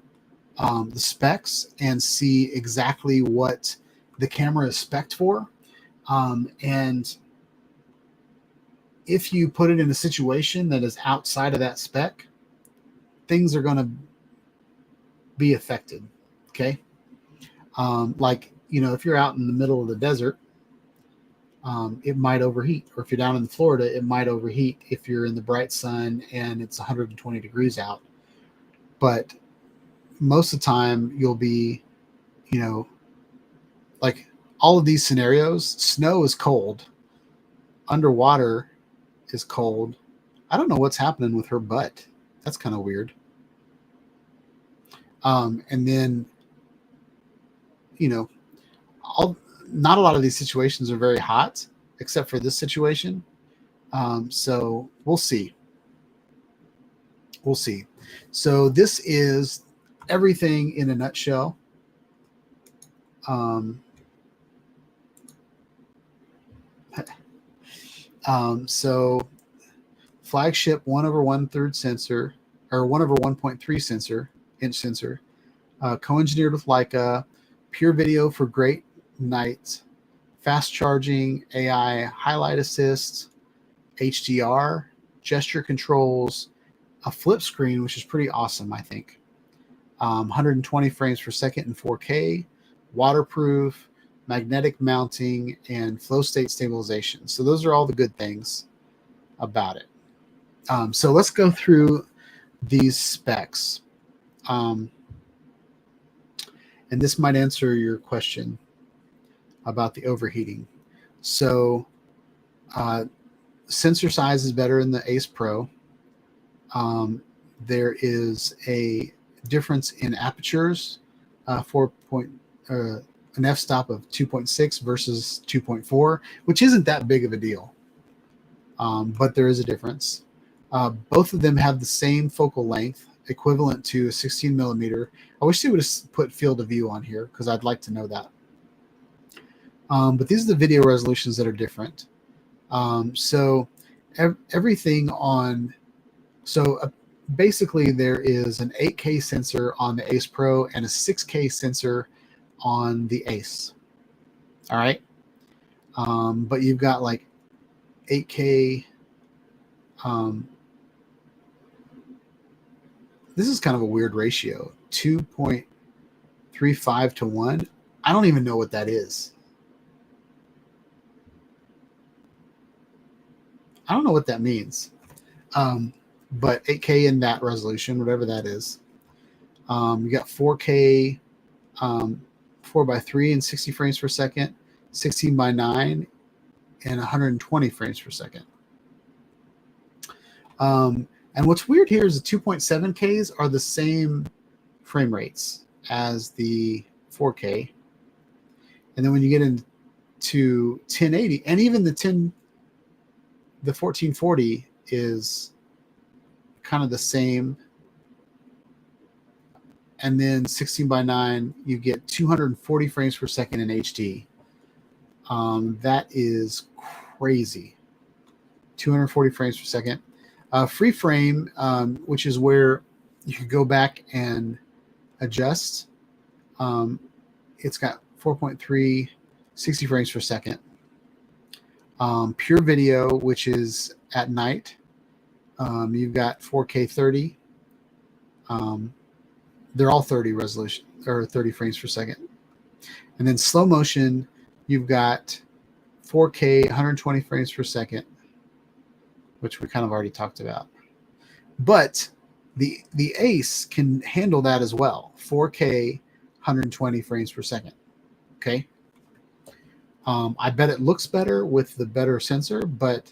Speaker 3: the specs and see exactly what the camera is spec'd for. And if you put it in a situation that is outside of that spec, things are going to be affected. Okay. Like, if you're out in the middle of the desert, it might overheat. Or if you're down in Florida, it might overheat if you're in the bright sun and it's 120 degrees out. But most of the time you'll be, like all of these scenarios, snow is cold, underwater is cold. I don't know what's happening with her butt. That's kind of weird. And then, not a lot of these situations are very hot, except for this situation. So we'll see. We'll see. So this is everything in a nutshell. So Flagship 1/1/3 sensor, or 1/1.3 inch sensor, co-engineered with Leica, pure video for great night, fast charging, AI highlight assist, HDR, gesture controls, a flip screen, which is pretty awesome, I think. 120 frames per second in 4K, waterproof, magnetic mounting, and flow state stabilization. So those are all the good things about it. So let's go through these specs. And this might answer your question about the overheating. So sensor size is better in the Ace Pro. There is a difference in apertures, an f-stop of 2.6 versus 2.4, which isn't that big of a deal, but there is a difference. Both of them have the same focal length, equivalent to a 16 millimeter. I wish they would have put field of view on here because I'd like to know that. But these are the video resolutions that are different. So everything on, basically there is an 8K sensor on the Ace Pro and a 6K sensor on the Ace. All right. But you've got like 8K. This is kind of a weird ratio, 2.35 to 1. I don't even know what that is. I don't know what that means. But 8K in that resolution, whatever that is. You got 4K, 4:3 and 60 frames per second, 16:9 and 120 frames per second. And what's weird here is the 2.7Ks are the same frame rates as the 4K. And then when you get into 1080, and even the 1440 is kind of the same. And then 16:9, you get 240 frames per second in HD. That is crazy. 240 frames per second. Free frame, which is where you could go back and adjust. It's got 4.3, 60 frames per second. Pure video, which is at night. You've got 4K 30. They're all 30 resolution or 30 frames per second. And then slow motion, you've got 4K 120 frames per second, which we kind of already talked about. But the Ace can handle that as well. 4K 120 frames per second. Okay. I bet it looks better with the better sensor, but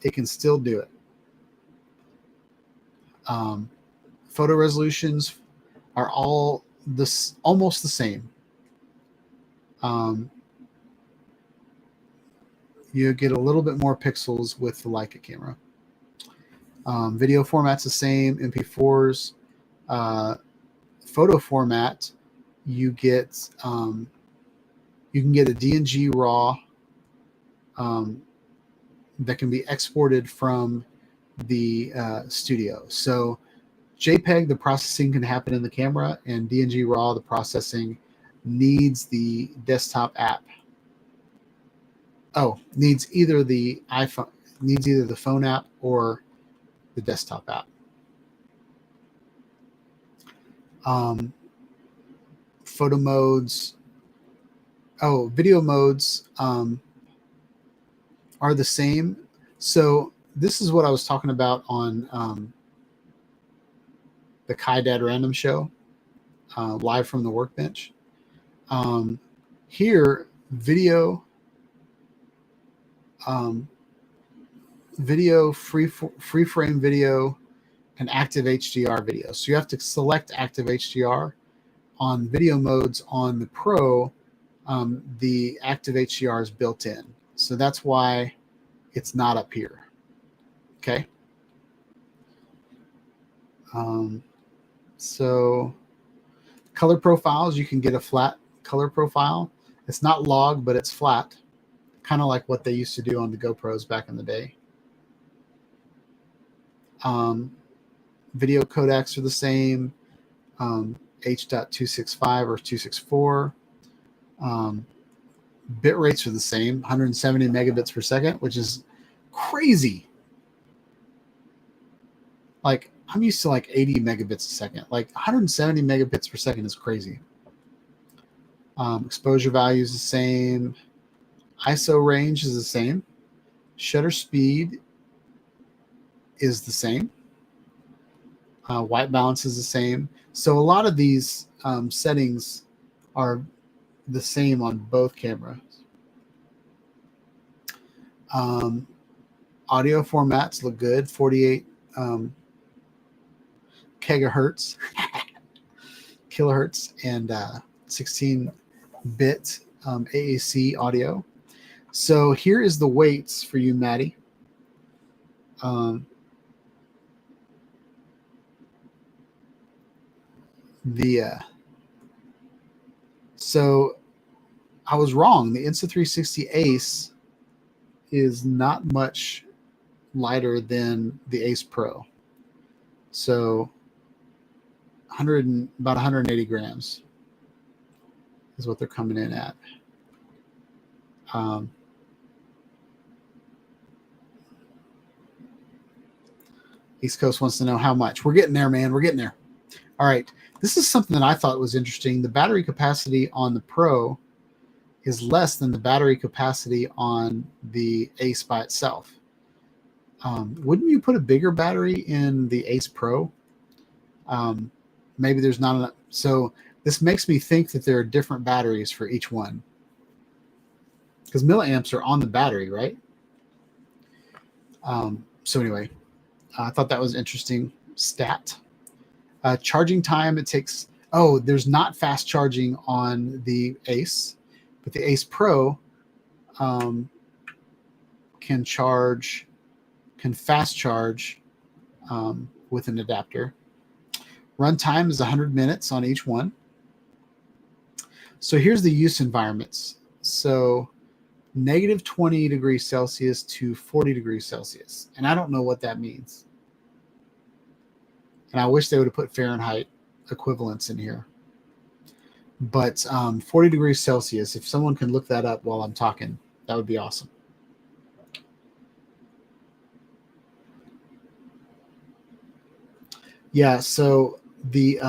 Speaker 3: it can still do it. Photo resolutions are all almost the same. You get a little bit more pixels with the Leica camera. Video format's the same, MP4s. Photo format, you get You can get a DNG RAW that can be exported from the studio. So JPEG, the processing can happen in the camera, and DNG RAW, the processing needs the desktop app. Oh, needs either the phone app or the desktop app. Photo modes. Oh, video modes are the same. So this is what I was talking about on the Kai Dad Random Show, live from the workbench. Here, video, free frame video, and active HDR video. So you have to select active HDR on video modes. On the Pro, the active HDR is built in. So that's why it's not up here. Okay. So color profiles, you can get a flat color profile. It's not log, but it's flat, kind of like what they used to do on the GoPros back in the day. Video codecs are the same, H.265 or 264. Bit rates are the same, 170 megabits per second, which is crazy. Like, I'm used to like 80 megabits a second. Like 170 megabits per second is crazy. Exposure value is the same. ISO range is the same. Shutter speed is the same. White balance is the same. So a lot of these settings are the same on both cameras. Audio formats look good. 48 gigahertz, kilohertz, and 16-bit AAC audio. So here is the weights for you, Maddie. So I was wrong. The Insta360 Ace is not much lighter than the Ace Pro. So about 180 grams is what they're coming in at. East Coast wants to know how much. We're getting there, man. We're getting there. All right. This is something that I thought was interesting. The battery capacity on the Pro is less than the battery capacity on the Ace by itself. Wouldn't you put a bigger battery in the Ace Pro? Maybe there's not enough. So this makes me think that there are different batteries for each one, because milliamps are on the battery, right? So anyway, I thought that was interesting stat. Charging time, it takes, there's not fast charging on the Ace, but the Ace Pro can fast charge with an adapter. Runtime is 100 minutes on each one. So here's the use environments. So negative 20 degrees Celsius to 40 degrees Celsius. And I don't know what that means. And I wish they would have put Fahrenheit equivalents in here. But 40 degrees Celsius, if someone can look that up while I'm talking, that would be awesome. Yeah, so the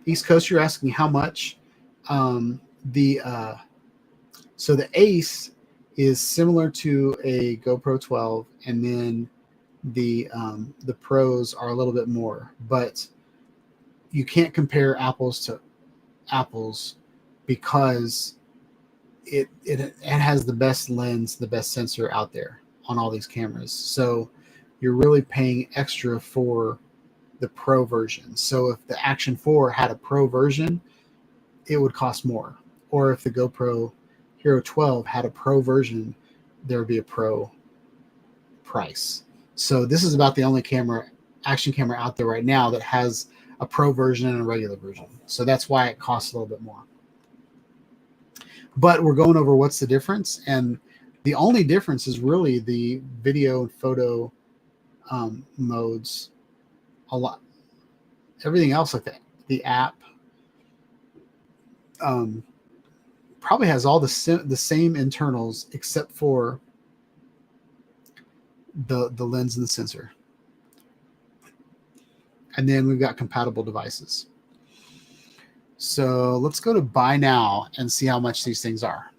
Speaker 3: East Coast, you're asking how much. So the Ace is similar to a GoPro 12, and then the Pros are a little bit more, but you can't compare apples to apples because it has the best lens, the best sensor out there on all these cameras. So you're really paying extra for the Pro version. So if the Action 4 had a Pro version, it would cost more. Or if the GoPro Hero 12 had a Pro version, there would be a Pro price. So this is about the only action camera out there right now that has a pro version and a regular version. So that's why it costs a little bit more. But we're going over what's the difference, and the only difference is really the video and photo modes. A lot, everything else like that. The app probably has all the same internals except for the lens and the sensor. And then we've got compatible devices. So let's go to buy now and see how much these things are.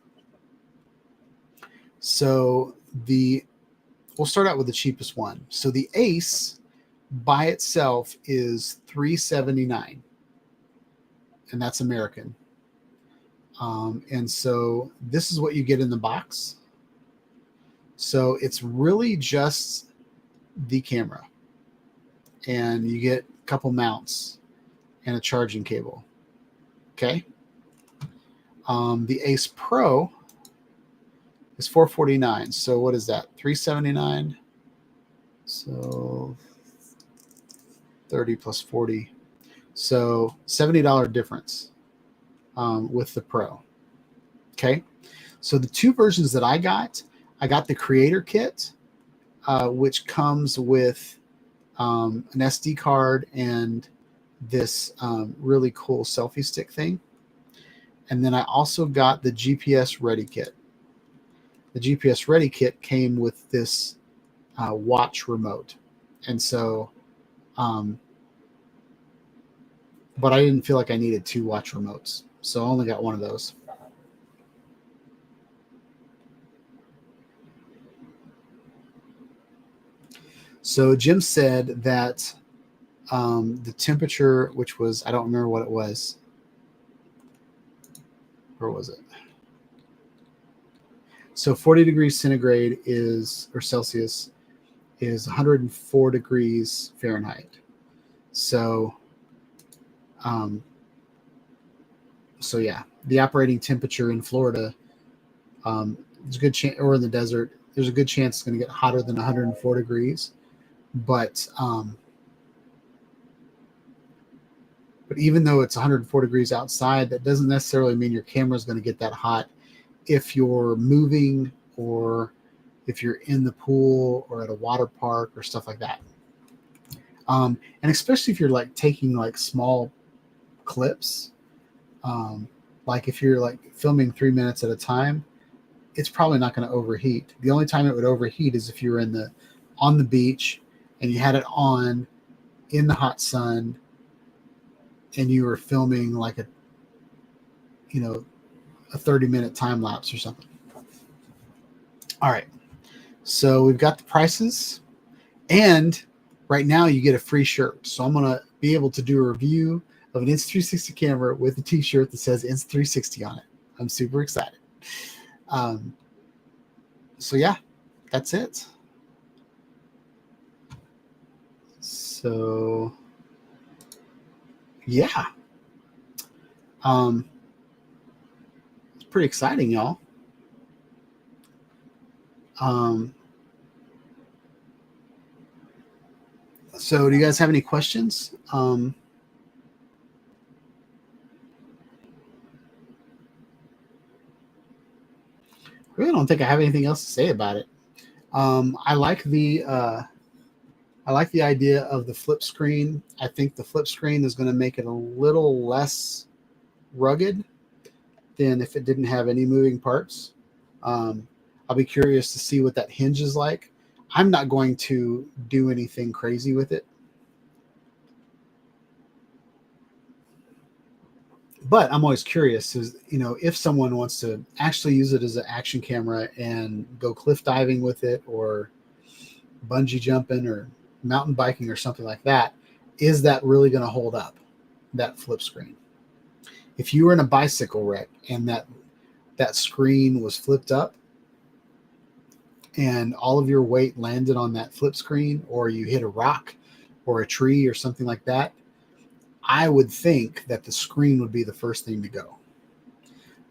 Speaker 3: So we'll start out with the cheapest one. So the Ace by itself is $379, and that's American. And so this is what you get in the box. So it's really just the camera, and you get a couple mounts and a charging cable. Okay. The Ace Pro is $449. So what is that? $379. So 30 plus 40. So $70 difference with the Pro. Okay. So the two versions that I got the Creator Kit, which comes with an SD card and this really cool selfie stick thing. And then I also got the GPS Ready Kit. The GPS Ready Kit came with this watch remote. And so, but I didn't feel like I needed two watch remotes. So I only got one of those. So Jim said that the temperature, which was, I don't remember what it was. Where was it? So 40 degrees centigrade or Celsius is 104 degrees Fahrenheit. So, so yeah, the operating temperature in Florida, there's a good chance, or in the desert, there's a good chance it's going to get hotter than 104 degrees. But even though it's 104 degrees outside, that doesn't necessarily mean your camera is going to get that hot if you're moving or if you're in the pool or at a water park or stuff like that. And especially if you're like taking like small clips, like if you're like filming 3 minutes at a time, it's probably not going to overheat. The only time it would overheat is if you were on the beach and you had it on in the hot sun and you were filming like a 30-minute time lapse or something. All right. So we've got the prices, and right now you get a free shirt. So I'm going to be able to do a review of an Insta360 camera with a t-shirt that says Insta360 on it. I'm super excited. So yeah, that's it. So yeah, it's pretty exciting, y'all. So do you guys have any questions? I really don't think I have anything else to say about it. I like the idea of the flip screen. I think the flip screen is going to make it a little less rugged than if it didn't have any moving parts. I'll be curious to see what that hinge is like. I'm not going to do anything crazy with it, but I'm always curious, if someone wants to actually use it as an action camera and go cliff diving with it, or bungee jumping or mountain biking or something like that, is that really going to hold up, that flip screen? If you were in a bicycle wreck and that screen was flipped up and all of your weight landed on that flip screen, or you hit a rock or a tree or something like that, I would think that the screen would be the first thing to go.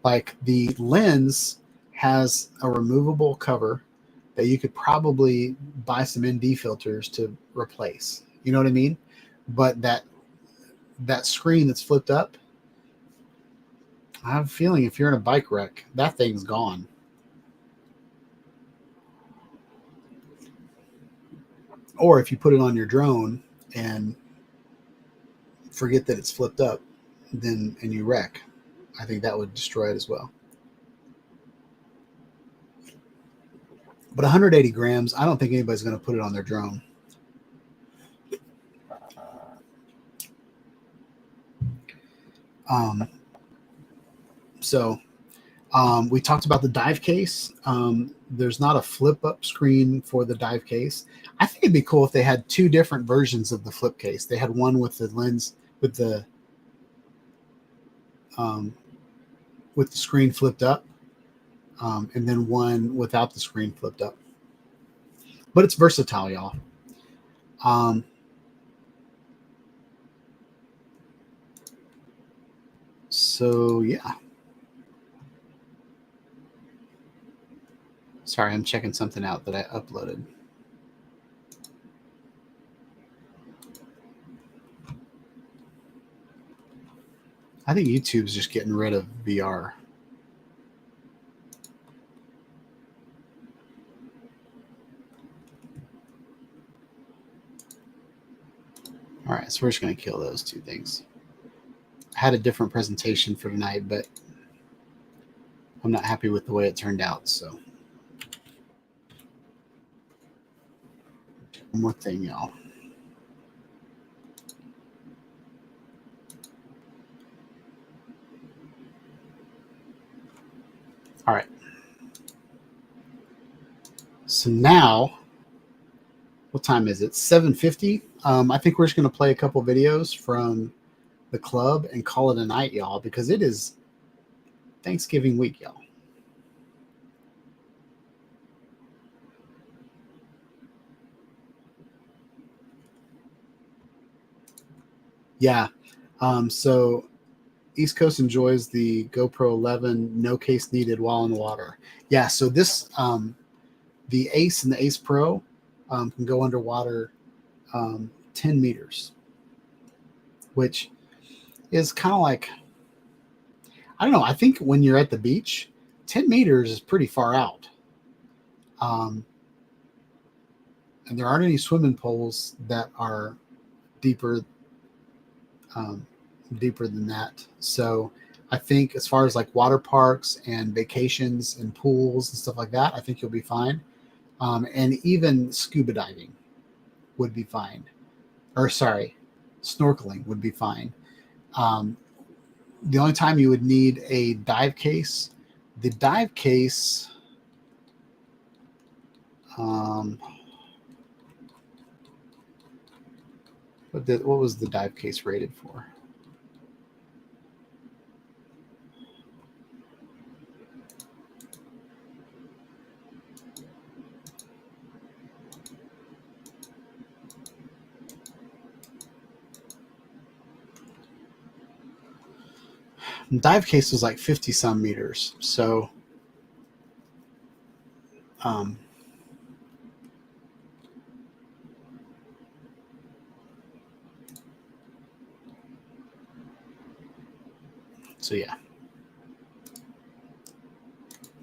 Speaker 3: Like, the lens has a removable cover that you could probably buy some ND filters to replace. You know what I mean? But that that screen that's flipped up, I have a feeling if you're in a bike wreck, that thing's gone. Or if you put it on your drone and forget that it's flipped up, then and you wreck, I think that would destroy it as well. But 180 grams, I don't think anybody's going to put it on their drone. We talked about the dive case. There's not a flip up screen for the dive case. I think it'd be cool if they had two different versions of the flip case. They had one with the lens with the screen flipped up, and then one without the screen flipped up. But it's versatile, y'all. So yeah. Sorry, I'm checking something out that I uploaded. I think YouTube's just getting rid of VR. All right, so we're just going to kill those two things. I had a different presentation for tonight, but I'm not happy with the way it turned out, so. One more thing, y'all. All right. So now, what time is it? 7:50. I think we're just going to play a couple videos from the club and call it a night, y'all, because it is Thanksgiving week, y'all. Yeah. So East Coast enjoys the GoPro 11, no case needed while in the water. Yeah. So this, the Ace and the Ace Pro can go underwater 10 meters, which is kind of like, I don't know. I think when you're at the beach, 10 meters is pretty far out. And there aren't any swimming pools that are deeper than that. So I think as far as like water parks and vacations and pools and stuff like that, I think you'll be fine. And even scuba diving would be fine. Or sorry, snorkeling would be fine. The only time you would need a dive case, the dive case, what was the dive case rated for? The dive case was like 50 some meters. So, so yeah.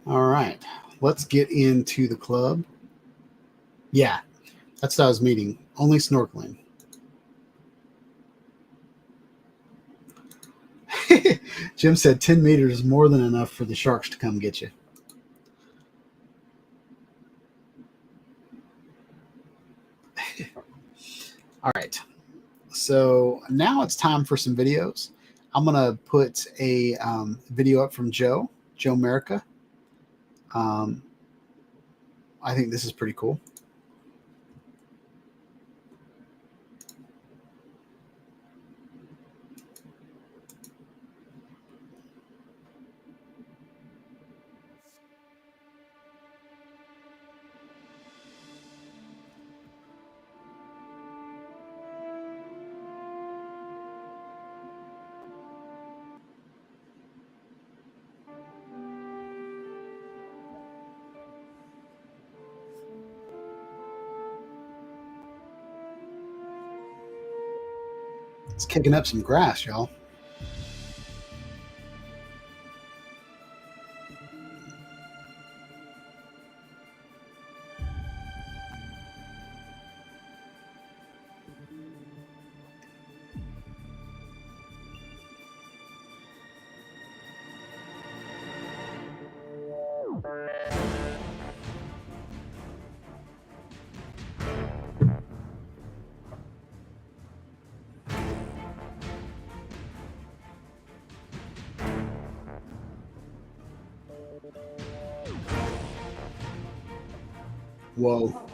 Speaker 3: All right, let's get into the club. Yeah, that's what I was meaning. Only snorkeling. Jim said 10 meters is more than enough for the sharks to come get you. All right. So now it's time for some videos. I'm going to put a video up from Joe Merica. I think this is pretty cool. It's kicking up some grass, y'all. Whoa.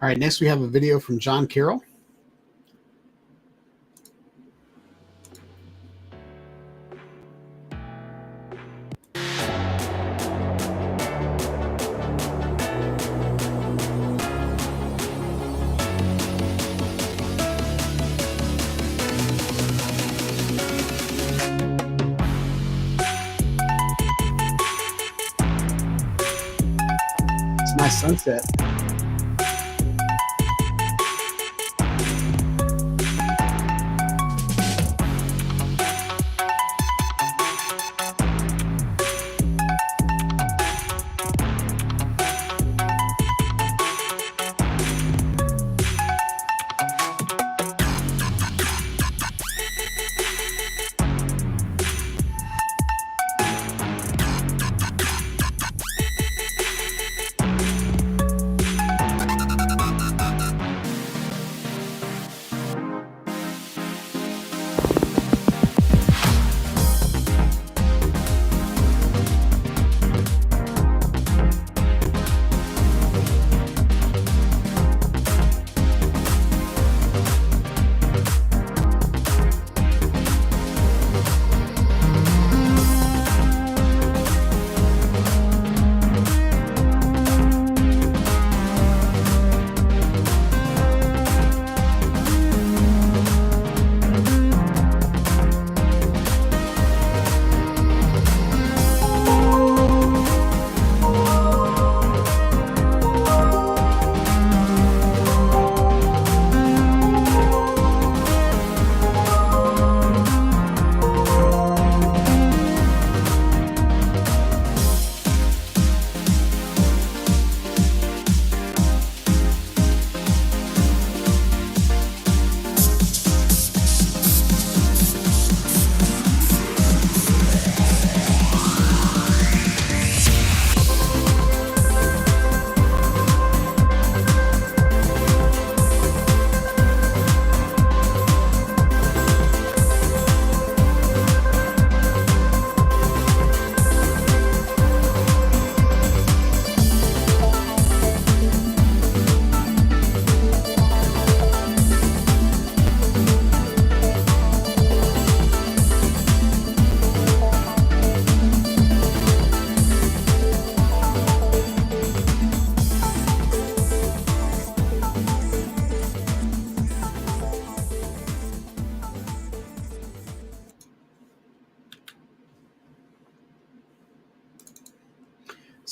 Speaker 3: All right, next we have a video from John Carroll. It's a nice sunset.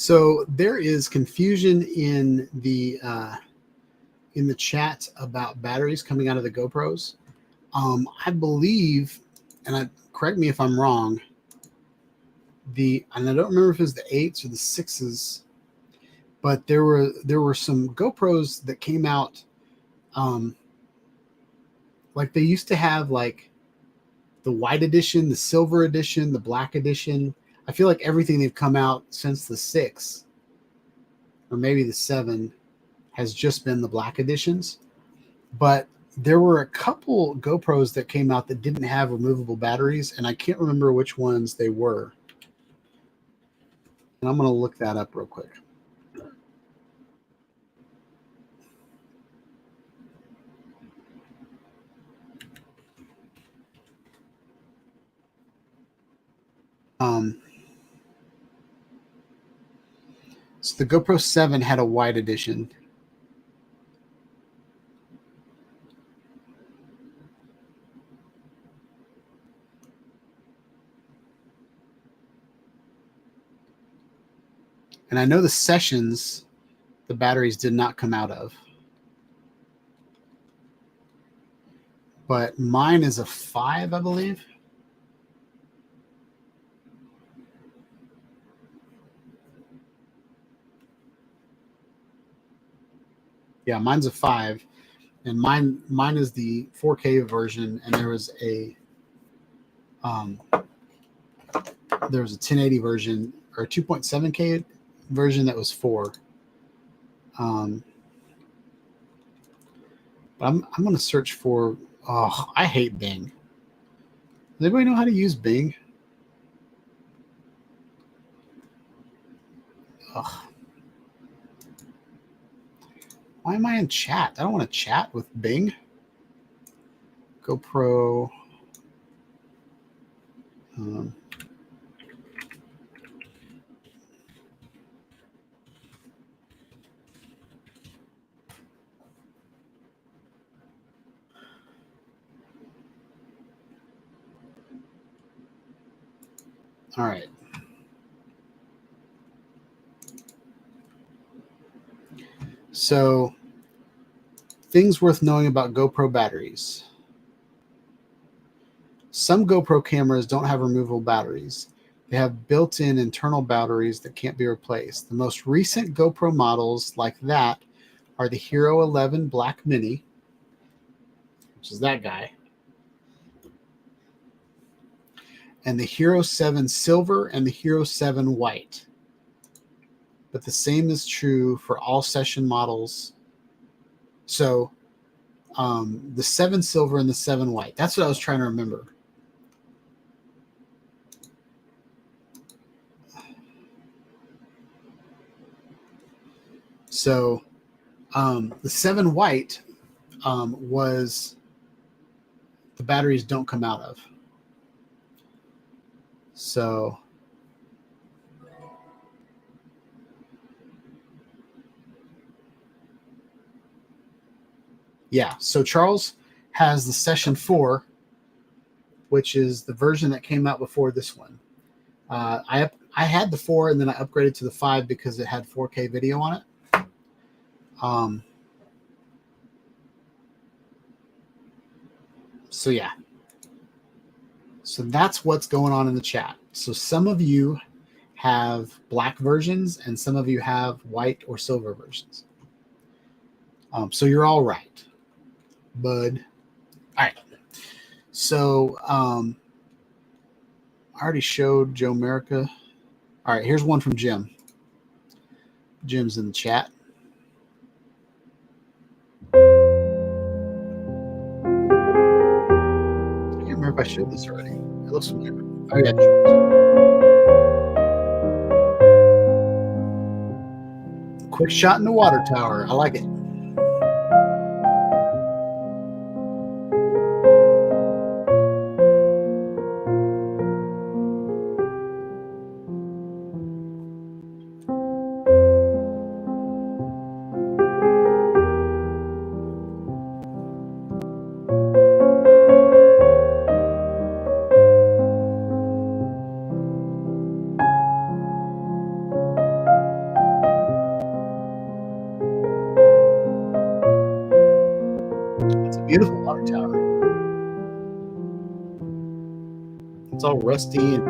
Speaker 3: So there is confusion in the chat about batteries coming out of the GoPros. I believe, and correct me if I'm wrong, and I don't remember if it was the 8s or the 6s, but there were some GoPros that came out, like they used to have like the white edition, the silver edition, the black edition. I feel like everything they've come out since the 6 or maybe the 7 has just been the black editions. But there were a couple GoPros that came out that didn't have removable batteries, and I can't remember which ones they were. And I'm going to look that up real quick. So the GoPro 7 had a white edition. And I know the Sessions, the batteries did not come out of. But mine is a 5, I believe. Yeah, mine's a 5. And mine is the 4K version, and there was a 1080 version or a 2.7K version that was 4. But I'm going to search for. Oh, I hate Bing. Does anybody know how to use Bing? Ugh. Why am I in chat? I don't want to chat with Bing. GoPro. All right. So, things worth knowing about GoPro batteries. Some GoPro cameras don't have removable batteries. They have built-in internal batteries that can't be replaced. The most recent GoPro models like that are the Hero 11 Black Mini, which is that guy, and the Hero 7 Silver and the Hero 7 White. But the same is true for all session models. So the 7 Silver and the 7 White. That's what I was trying to remember. So the 7 White was the batteries don't come out of. So yeah, so Charles has the Session 4, which is the version that came out before this one. I had the 4 and then I upgraded to the 5 because it had 4K video on it. So yeah. So that's what's going on in the chat. So some of you have black versions and some of you have white or silver versions. So you're all right, bud. All right. So I already showed Joe America. All right, here's one from Jim. Jim's in the chat. I can't remember if I showed this already. It looks familiar. Oh yeah. Quick shot in the water tower. I like it. It's a beautiful water tower. It's all rusty and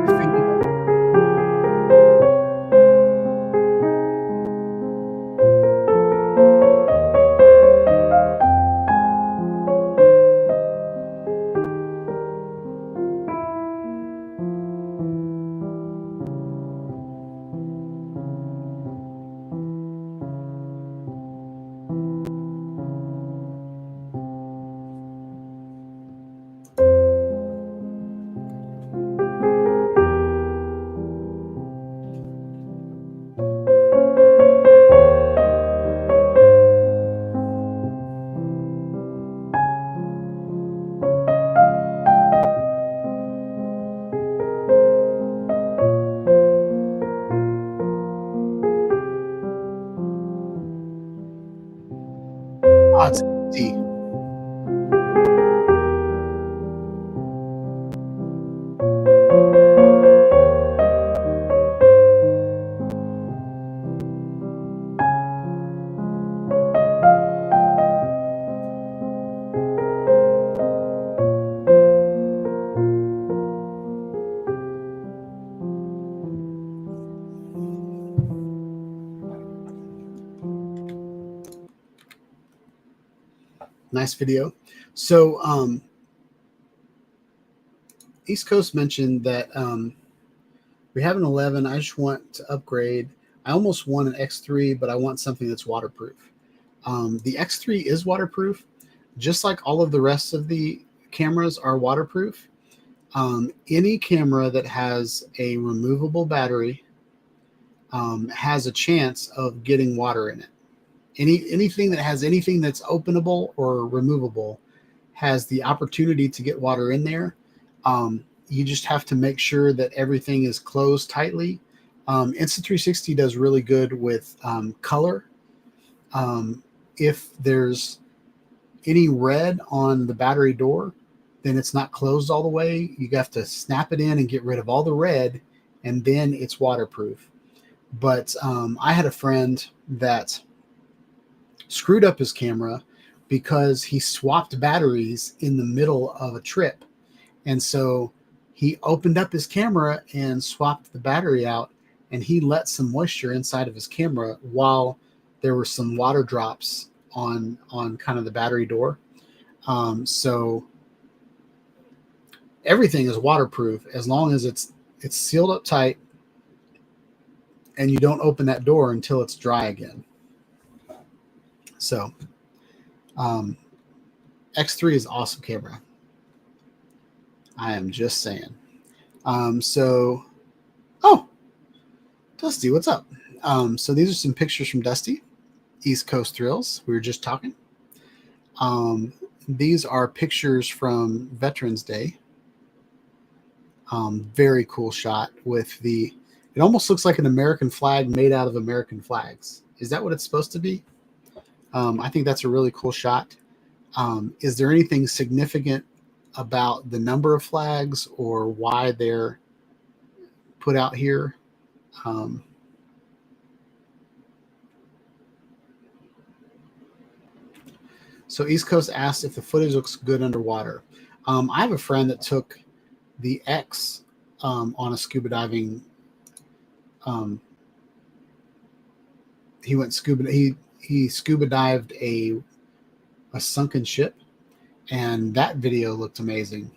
Speaker 3: graffiti. Ah, it's empty. Nice video. So East Coast mentioned that we have an 11. I just want to upgrade. I almost want an X3, but I want something that's waterproof. The X3 is waterproof, just like all of the rest of the cameras are waterproof. Any camera that has a removable battery has a chance of getting water in it. Anything that has anything that's openable or removable has the opportunity to get water in there. You just have to make sure that everything is closed tightly. Insta360 does really good with color. If there's any red on the battery door, then it's not closed all the way. You have to snap it in and get rid of all the red, and then it's waterproof. But I had a friend that screwed up his camera because he swapped batteries in the middle of a trip. And so he opened up his camera and swapped the battery out, and he let some moisture inside of his camera while there were some water drops on kind of the battery door. So everything is waterproof as long as it's sealed up tight and you don't open that door until it's dry again. So X3 is awesome camera. I am just saying. So, oh, Dusty, what's up? So these are some pictures from Dusty, East Coast Thrills. We were just talking. These are pictures from Veterans Day. Very cool shot with it almost looks like an American flag made out of American flags. Is that what it's supposed to be? I think that's a really cool shot. Is there anything significant about the number of flags or why they're put out here? So East Coast asked if the footage looks good underwater. I have a friend that took the X on a scuba diving. He went scuba. He scuba dived a sunken ship, and that video looked amazing.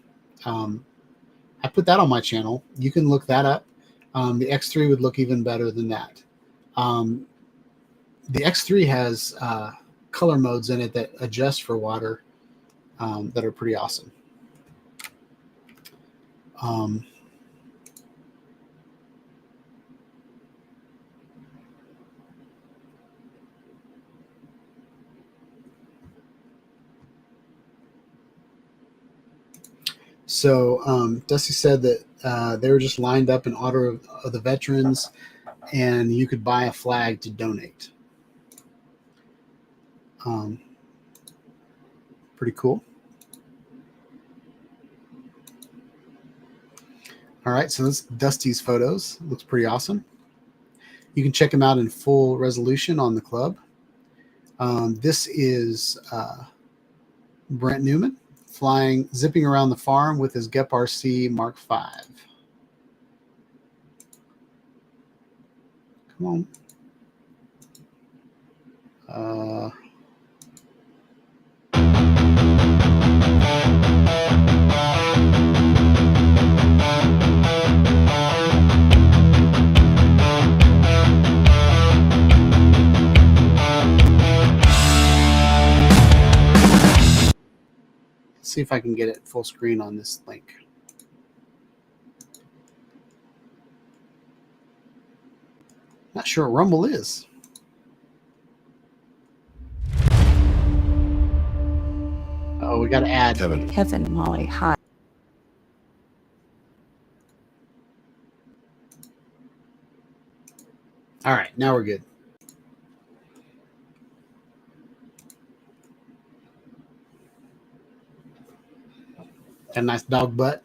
Speaker 3: I put that on my channel. You can look that up. The X3 would look even better than that. The X3 has color modes in it that adjust for water that are pretty awesome. So Dusty said that they were just lined up in honor of the veterans, and you could buy a flag to donate. Pretty cool. All right, so that's Dusty's photos. Looks pretty awesome. You can check them out in full resolution on the club. This is Brent Newman, zipping around the farm with his Gep RC Mark V. Come on. See if I can get it full screen on this link. Not sure what Rumble is. Oh, we got to add
Speaker 5: Kevin, Molly, hi.
Speaker 3: All right, now we're good. Got a nice dog butt.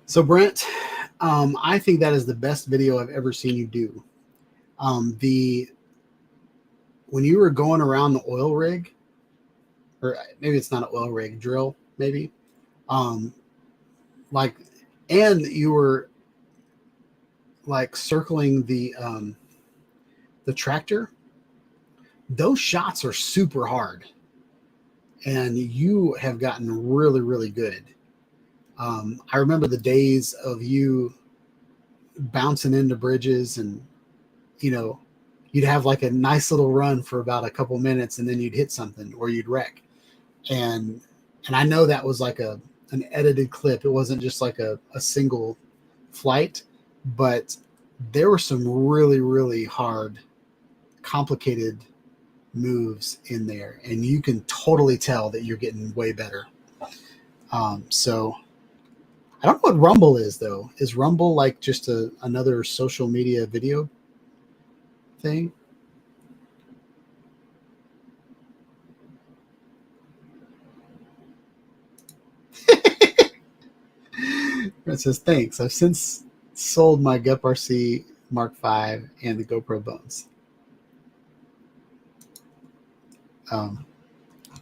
Speaker 3: So Brent, I think that is the best video I've ever seen you do. When you were going around the oil rig, or maybe it's not an oil rig, drill, maybe, and you were like circling the tractor. Those shots are super hard, and you have gotten really, really good. I remember the days of you bouncing into bridges, and you'd have like a nice little run for about a couple minutes, and then you'd hit something or you'd wreck. And I know that was like an edited clip. It wasn't just like a single flight, but there were some really, really hard, complicated moves in there, and you can totally tell that you're getting way better. So I don't know what Rumble is though. Is Rumble like just another social media video thing? It says, thanks. I've since sold my GUP RC Mark V and the GoPro Bones.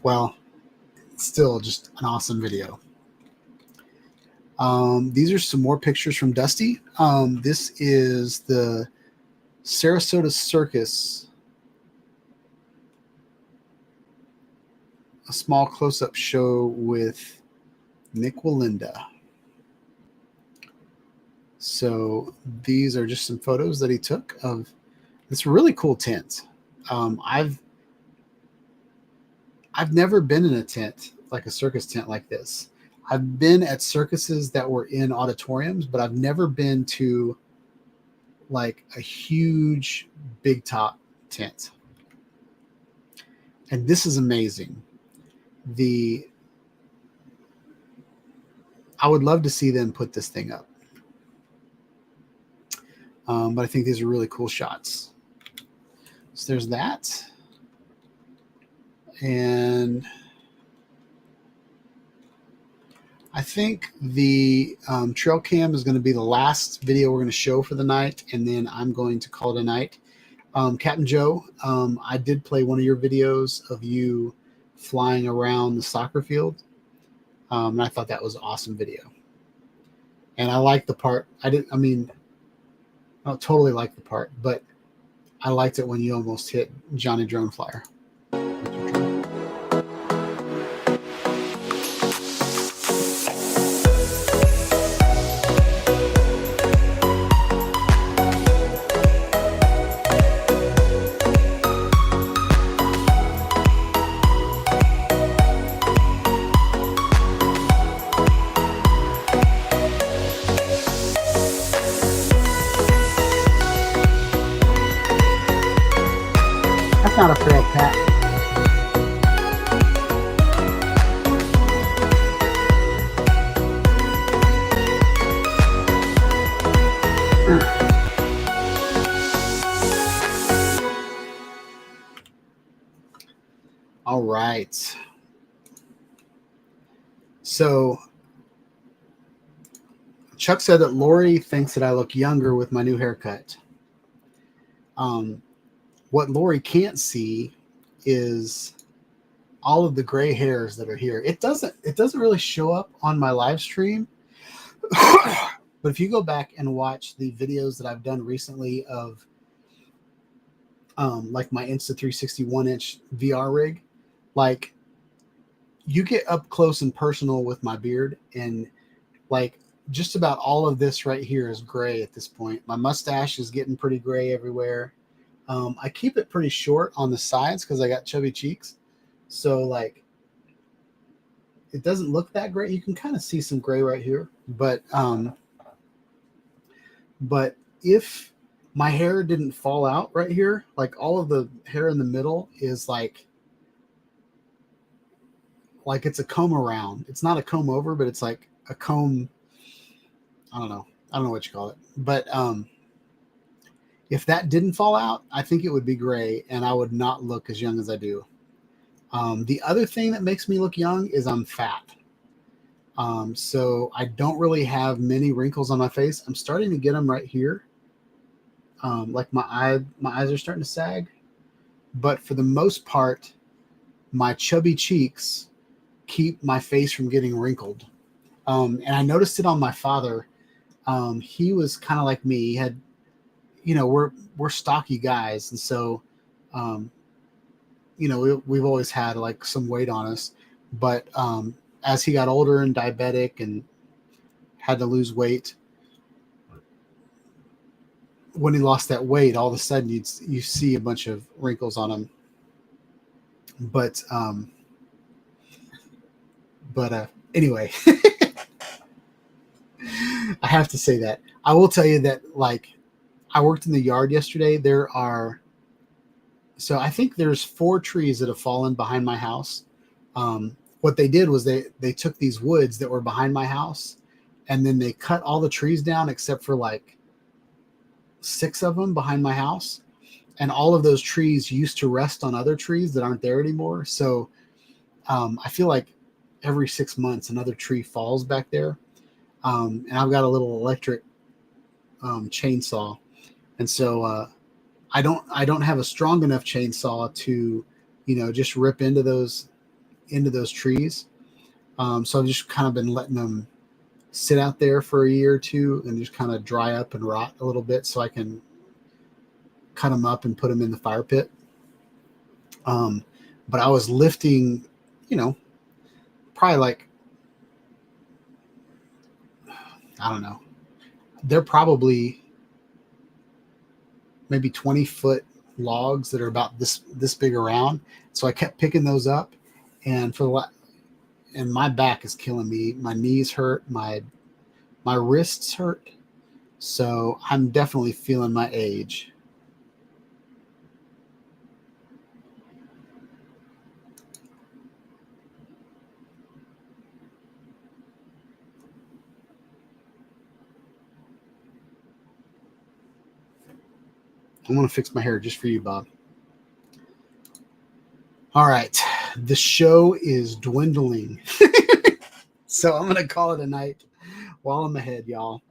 Speaker 3: Well, still just an awesome video. These are some more pictures from Dusty. This is the Sarasota Circus. A small close-up show with Nick Walinda. So these are just some photos that he took of this really cool tent. I've never been in a tent, like a circus tent like this. I've been at circuses that were in auditoriums, but I've never been to like a huge big top tent. And this is amazing. I would love to see them put this thing up. But I think these are really cool shots. So there's that. And I think the trail cam is going to be the last video we're going to show for the night. And then I'm going to call it a night. Captain Joe, I did play one of your videos of you flying around the soccer field. And I thought that was an awesome video. And I like the part. I don't totally like the part, but I liked it when you almost hit Johnny Drone Flyer. That's not a fair pat. All right. So Chuck said that Lori thinks that I look younger with my new haircut. What Lori can't see is all of the gray hairs that are here. It doesn't really show up on my live stream. But if you go back and watch the videos that I've done recently of like my Insta360 1-inch VR rig, like you get up close and personal with my beard, and like just about all of this right here is gray at this point. My mustache is getting pretty gray everywhere. I keep it pretty short on the sides because I got chubby cheeks. So like it doesn't look that great. You can kind of see some gray right here. But if my hair didn't fall out right here, like all of the hair in the middle is like it's a comb around. It's not a comb over, but it's like a comb. I don't know what you call it. But if that didn't fall out, I think it would be gray and I would not look as young as I do. The other thing that makes me look young is I'm fat. So I don't really have many wrinkles on my face. I'm starting to get them right here. Like my eyes are starting to sag. But for the most part, my chubby cheeks keep my face from getting wrinkled. And I noticed it on my father. He was kind of like me. He had, we're stocky guys. And so, we've always had like some weight on us, but, as he got older and diabetic and had to lose weight, when he lost that weight, all of a sudden you see a bunch of wrinkles on him. But anyway, I have to say that. I will tell you that, like, I worked in the yard yesterday. So I think there's 4 trees that have fallen behind my house. What they did was they took these woods that were behind my house and then they cut all the trees down except for like 6 of them behind my house. And all of those trees used to rest on other trees that aren't there anymore. So I feel like every 6 months another tree falls back there. And I've got a little electric chainsaw, and so I don't have a strong enough chainsaw to, just rip into those trees. So I've just kind of been letting them sit out there for a year or two and just kind of dry up and rot a little bit so I can cut them up and put them in the fire pit. But I was lifting, probably like, I don't know, they're probably maybe 20-foot logs that are about this big around. So I kept picking those up, and and my back is killing me. My knees hurt, my wrists hurt. So I'm definitely feeling my age. I'm going to fix my hair just for you, Bob. All right. The show is dwindling. So I'm going to call it a night while I'm ahead, y'all.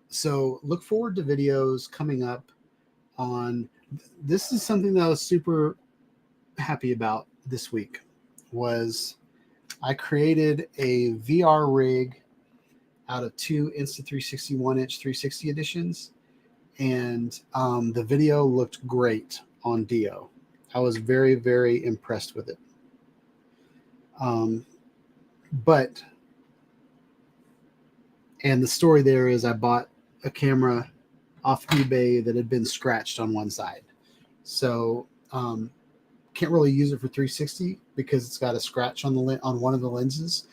Speaker 3: So look forward to videos coming up on. This is something that I was super happy about this week. Was I created a VR rig out of 2 Insta360 1-inch 360 editions. And the video looked great on Dio. I was very, very impressed with it. And the story there is I bought a camera off eBay that had been scratched on one side. So can't really use it for 360 because it's got a scratch on one of the lenses.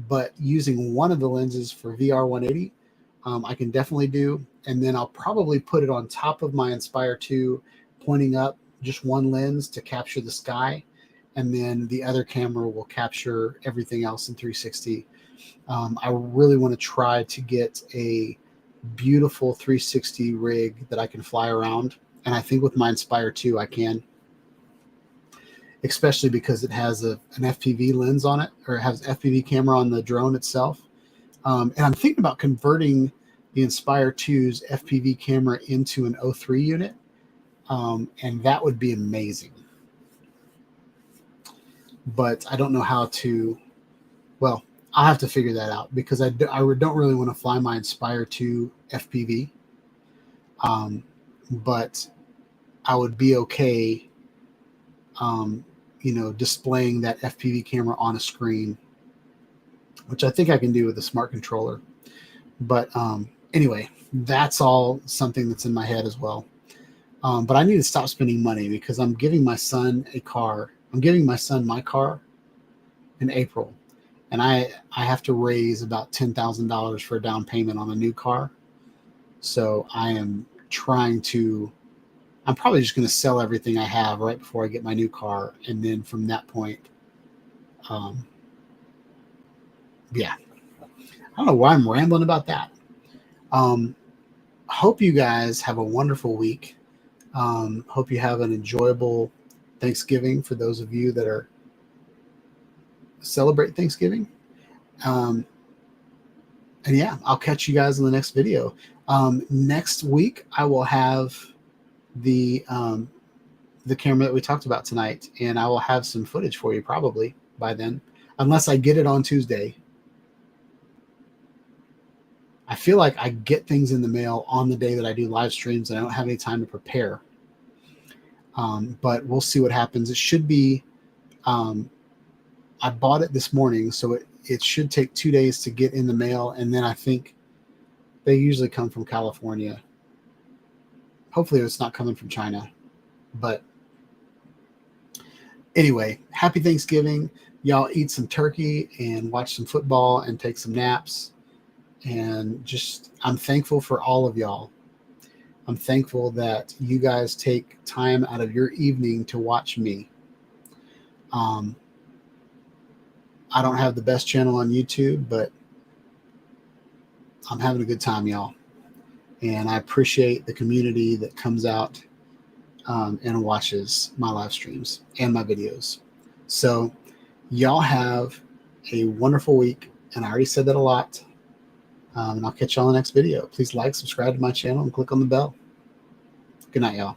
Speaker 3: But using one of the lenses for VR 180, I can definitely do. And then I'll probably put it on top of my Inspire 2, pointing up, just one lens to capture the sky. And then the other camera will capture everything else in 360. I really want to try to get a beautiful 360 rig that I can fly around. And I think with my Inspire 2, I can. Especially because it has an FPV lens on it, or it has FPV camera on the drone itself. And I'm thinking about converting the Inspire 2's FPV camera into an O3 unit. And that would be amazing. But I don't know how to, well, I'll have to figure that out because I don't really want to fly my Inspire 2 FPV. But I would be okay, displaying that FPV camera on a screen, which I think I can do with a smart controller. But anyway, that's all something that's in my head as well. But I need to stop spending money because I'm giving my son a car. I'm giving my son my car in April. And I have to raise about $10,000 for a down payment on a new car. So I am trying to, I'm probably just going to sell everything I have right before I get my new car. And then from that point, yeah. I don't know why I'm rambling about that. Hope you guys have a wonderful week. Hope you have an enjoyable Thanksgiving for those of you that celebrate Thanksgiving. And yeah, I'll catch you guys in the next video. Next week, I will have the camera that we talked about tonight, and I will have some footage for you probably by then, unless I get it on Tuesday. I feel like I get things in the mail on the day that I do live streams, and I don't have any time to prepare. But we'll see what happens. It should be, I bought it this morning, so it should take 2 days to get in the mail. And then I think they usually come from California. Hopefully it's not coming from China. But anyway, happy Thanksgiving. Y'all eat some turkey and watch some football and take some naps. And just, I'm thankful for all of y'all. I'm thankful that you guys take time out of your evening to watch me. I don't have the best channel on YouTube, but I'm having a good time, y'all. And I appreciate the community that comes out and watches my live streams and my videos. So y'all have a wonderful week. And I already said that a lot. And I'll catch y'all in the next video. Please like, subscribe to my channel, and click on the bell. Good night, y'all.